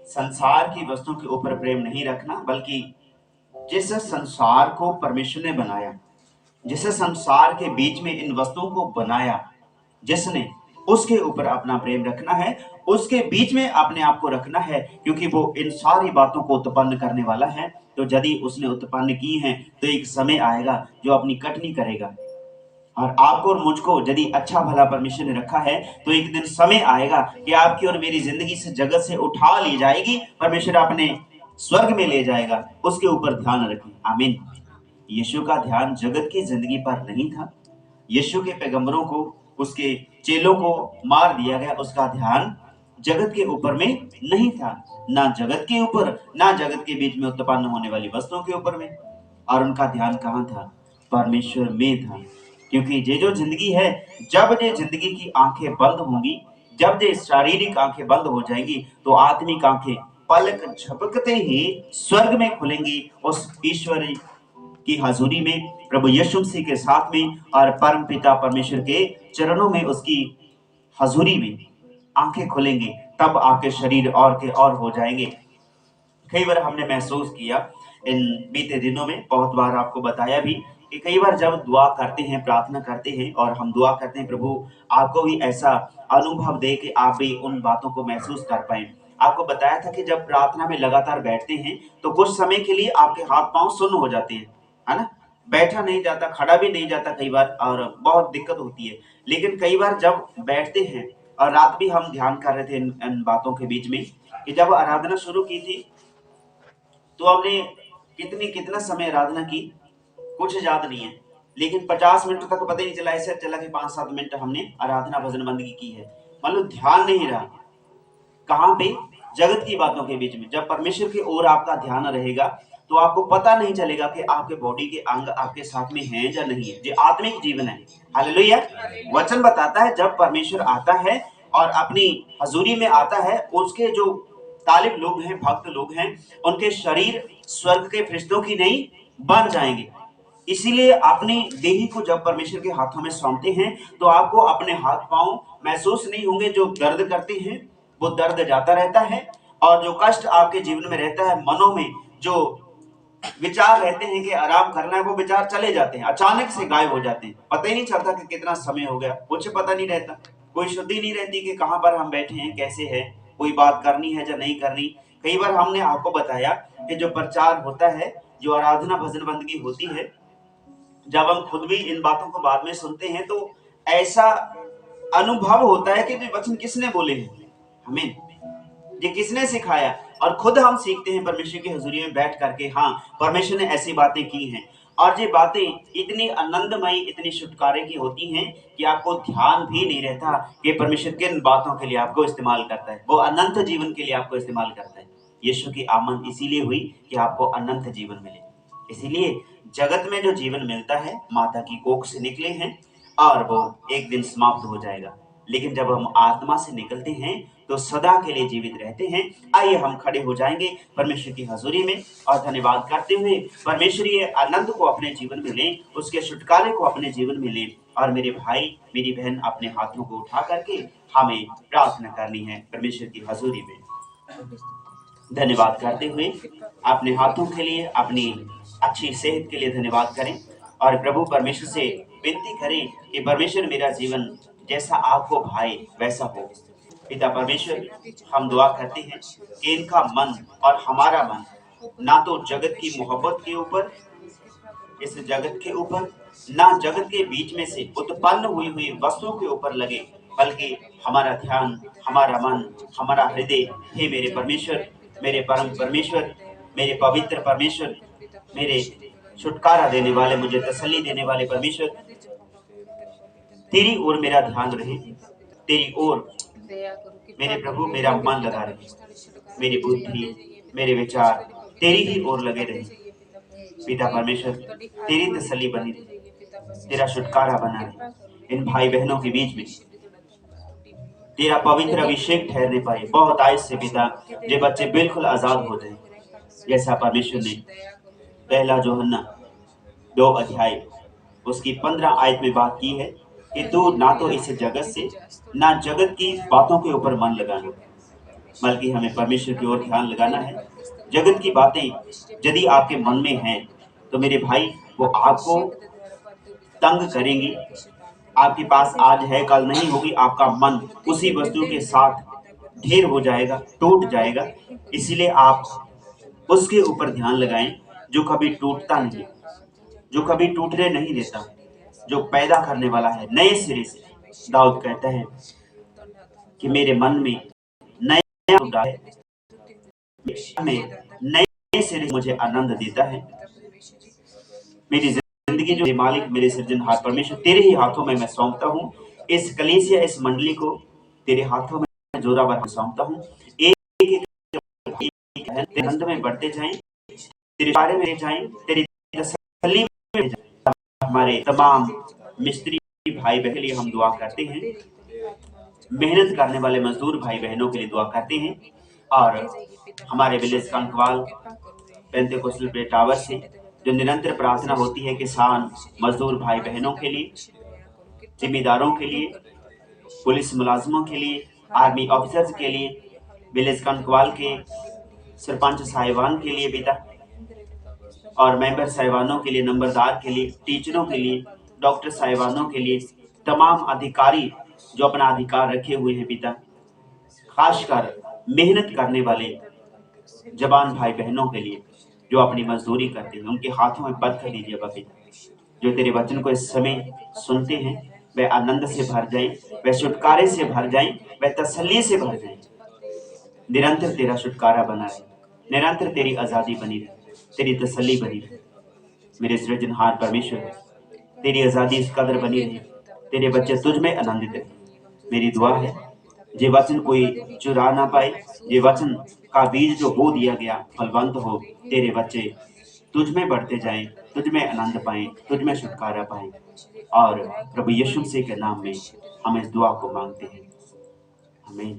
संसार की वस्तुओं के ऊपर प्रेम नहीं रखना, बल्कि जिस संसार को परमेश्वर ने बनाया, जिस संसार के बीच में इन वस्तुओं को बनाया जिसने, उसके ऊपर अपना प्रेम रखना है, उसके बीच में अपने आप को रखना है, क्योंकि वो इन सारी बातों को उत्पन्न करने वाला है। तो यदि उसने उत्पन्न की है तो एक समय आएगा जो अपनी कटनी करेगा। और आपको और मुझको यदि अच्छा भला परमेश्वर ने रखा है तो एक दिन समय आएगा कि आपकी और मेरी जिंदगी से जगत से उठा ली जाएगी, परमेश्वर अपने स्वर्ग में ले जाएगा। उसके ऊपर ध्यान रखें। आमीन। यीशु का ध्यान जगत की जिंदगी पर नहीं था। यीशु के पैगंबरों को, उसके चेलों को मार दिया गया, उसका ध्यान जगत के ऊपर में नहीं था, ना जगत के ऊपर, ना जगत के बीच में उत्पन्न होने वाली वस्तुओं के ऊपर में। और उनका ध्यान कहाँ था? परमेश्वर में था। क्योंकि ये जो जिंदगी है, जब ये जिंदगी की आंखें बंद होंगी, जब ये शारीरिक आंखें बंद हो जाएंगी, तो आत्मिक आंखें पलक झपकते ही स्वर्ग में खुलेंगी, उस ईश्वर की हजूरी में, प्रभु यीशु मसीह के साथ में, और परम पिता परमेश्वर के चरणों में, उसकी हजूरी में आंखें खुलेंगी। तब आपके शरीर और के और हो जाएंगे। कई बार हमने महसूस किया इन बीते दिनों में, बहुत बार आपको बताया भी कि कई बार जब दुआ करते हैं, प्रार्थना करते हैं, और हम दुआ करते हैं प्रभु आपको भी ऐसा अनुभव दे कि आप भी उन बातों को महसूस कर पाए। आपको बताया था कि जब प्रार्थना में लगातार बैठते हैं तो कुछ समय के लिए आपके हाथ पांव सुन्न हो जाते हैं, है ना, बैठा नहीं जाता, खड़ा भी नहीं जाता कई बार, और बहुत दिक्कत होती है। लेकिन कई बार जब बैठते हैं, और रात भी हम ध्यान कर रहे थे इन बातों के बीच में, कि जब आराधना शुरू की थी तो हमने कितना समय आराधना की, कुछ याद नहीं है, लेकिन 50 मिनट तक पता ही नहीं चला, ऐसे चला कि 5-7 मिनट हमने आराधना भजन बंदगी की है। मतलब ध्यान नहीं रहा। कहाँ पे? जगत की बातों के बीच में। जब परमेश्वर की ओर आपका ध्यान रहेगा तो आपको पता नहीं चलेगा कि आपके बॉडी के अंग आपके साथ में हैं या नहीं है। ये आत्मिक जीवन है। हालेलुया। वचन बताता है जब परमेश्वर आता है और अपनी हजूरी में आता है, उसके जो तालिब लोग हैं, भक्त लोग हैं, उनके शरीर स्वर्ग के फरिश्तों की नहीं बन जाएंगे। इसीलिए अपनी देही को जब परमेश्वर के हाथों में सौंपते हैं तो आपको अपने हाथ पांव महसूस नहीं होंगे। जो दर्द करते हैं वो दर्द जाता रहता है, और जो कष्ट आपके जीवन में रहता है, मनों में जो विचार रहते हैं कि आराम करना है, वो विचार चले जाते हैं, अचानक से गायब हो जाते हैं। पता ही नहीं चलता कि कितना समय हो गया, कुछ पता नहीं रहता, कोई शुद्धि नहीं रहती कि कहां पर हम बैठे हैं, कैसे है, कोई बात करनी है या नहीं करनी। कई बार हमने आपको बताया कि जो प्रचार होता है, जो आराधना भजन बंदगी होती है, जब हम खुद भी इन बातों को बाद में सुनते हैं तो ऐसा अनुभव होता है कि ये वचन किसने बोले हैं, हमें ये किसने सिखाया। और खुद हम सीखते हैं परमेश्वर की हजूरी में बैठ करके, हाँ परमेश्वर ने ऐसी बातें की हैं, और ये बातें इतनी आनंदमयी, इतनी छुटकारे की होती हैं कि आपको ध्यान भी नहीं रहता कि परमेश्वर किन बातों के लिए आपको इस्तेमाल करता है। वो अनंत जीवन के लिए आपको इस्तेमाल करता है। यीशु की आमद इसीलिए हुई कि आपको अनंत जीवन मिले। इसीलिए जगत में जो जीवन मिलता है माता की कोख से निकले हैं, और वो एक दिन समाप्त हो जाएगा, लेकिन जब हम आत्मा से निकलते हैं तो सदा के लिए जीवित रहते हैं। आइए हम खड़े हो जाएंगे परमेश्वर की हजूरी में और धन्यवाद करते हुए परमेश्वरीय आनंद को अपने जीवन में लें, उसके छुटकारे को अपने जीवन में लें। और मेरे भाई मेरी बहन अपने हाथों को उठा करके हमें प्रार्थना करनी है परमेश्वर की हजूरी में, धन्यवाद करते हुए अपने हाथों के लिए, अपनी अच्छी सेहत के लिए धन्यवाद करें, और प्रभु परमेश्वर से विनती करें कि परमेश्वर मेरा जीवन जैसा आपको भाए वैसा हो। पिता परमेश्वर, हम दुआ करते हैं कि इनका मन और हमारा मन ना तो जगत की मोहब्बत के ऊपर, इस जगत के ऊपर, ना जगत के बीच में से उत्पन्न हुई वस्तुओं के ऊपर लगे, बल्कि हमारा ध्यान, हमारा मन, हमारा हृदय, हे मेरे परमेश्वर, मेरे परम परमेश्वर, मेरे पवित्र परमेश्वर, मेरे छुटकारा देने वाले, मुझे तसल्ली देने वाले परमेश्वर, तेरी ओर मेरा ध्यान रहे, तेरी ओर मेरे प्रभु मेरा मन लगा रहे, मेरी बुद्धि, मेरे विचार तेरी ही ओर लगे रहे। पिता परमेश्वर, तेरी तसल्ली बनी रहे, तेरा छुटकारा बना रहे इन भाई बहनों के बीच में, तेरा पवित्र अभिषेक ठहरने पाए। बहुत आयत से पिता ये बच्चे बिल्कुल आजाद हो जाए, जैसा परमेश्वर ने पहला यूहन्ना 2 अध्याय उसकी 15 आयत में बात की है कि तू ना तो इस जगत से, ना जगत की बातों के ऊपर मन लगाना, बल्कि हमें परमेश्वर की ओर ध्यान लगाना है। जगत की बातें यदि आपके मन में हैं तो मेरे भाई वो आपको तंग करेंगी। आपके पास आज है कल नहीं होगी, आपका मन उसी वस्तु के साथ ढेर हो जाएगा, टूट जाएगा। इसीलिए आप उसके ऊपर ध्यान लगाएं जो कभी टूटता नहीं, जो कभी टूटने नहीं देता, जो पैदा करने वाला है नए सिरे से। दाऊद कहता है कि मेरे मन में नया उठा है, में नए सिरे मुझे आनंद देता है। मेरी जिंदगी जो मालिक, मेरे सृजनहार परमेश्वर, तेरे ही हाथों में मैं सौंपता हूँ। इस कलीसिया, इस मंडली को तेरे हाथों में जोरावर सौंपता हूँ। एक तेरे आनंद में बढ़ते जाएं, तेरे बारे में जाएं, तेरी तसल्ली में जाएं। हमारे तमाम मिस्त्री भाई बहन के लिए हम दुआ करते हैं, मेहनत करने वाले मजदूर भाई बहनों के लिए दुआ करते हैं, और हमारे विलेज कंकवाल पेंटेकोस्टल टावर से जो निरंतर प्रार्थना होती है किसान मजदूर भाई बहनों के लिए, जिम्मेदारों के लिए, पुलिस मुलाजमों के लिए, आर्मी ऑफिसर्स के लिए, विलेज कंकवाल के सरपंच साहिबान के लिए पिता, और मेंबर साहिबानों के लिए, नंबरदार के लिए, टीचरों के लिए, डॉक्टर साहिबानों के लिए, तमाम अधिकारी जो अपना अधिकार रखे हुए हैं पिता, खासकर मेहनत करने वाले जवान भाई बहनों के लिए जो अपनी मजदूरी करते हैं, उनके हाथों में बरकत दीजिए बाबा। जो तेरे वचन को इस समय सुनते हैं वह आनंद से भर जाएं, वह छुटकारे से भर जाएं, वह तसल्ली से भर जाएं। निरंतर तेरा छुटकारा बना रहे, निरंतर तेरी आजादी बनी रहे, तेरी तसल्ली बनी रहे। मेरे सृजनहार परमेश्वर, तेरी आजादी इस कदर बनी रहे, तेरे बच्चे तुझ में आनंदित रहे। मेरी दुआ है ये वचन कोई चुरा ना पाए, ये वचन का बीज जो बो दिया गया फलवंत हो, तेरे बच्चे तुझ में बढ़ते जाएं, तुझ में आनंद पाएं, तुझ में छुटकारा पाएं। और प्रभु यीशु मसीह के नाम में हम इस दुआ को मांगते हैं, आमीन।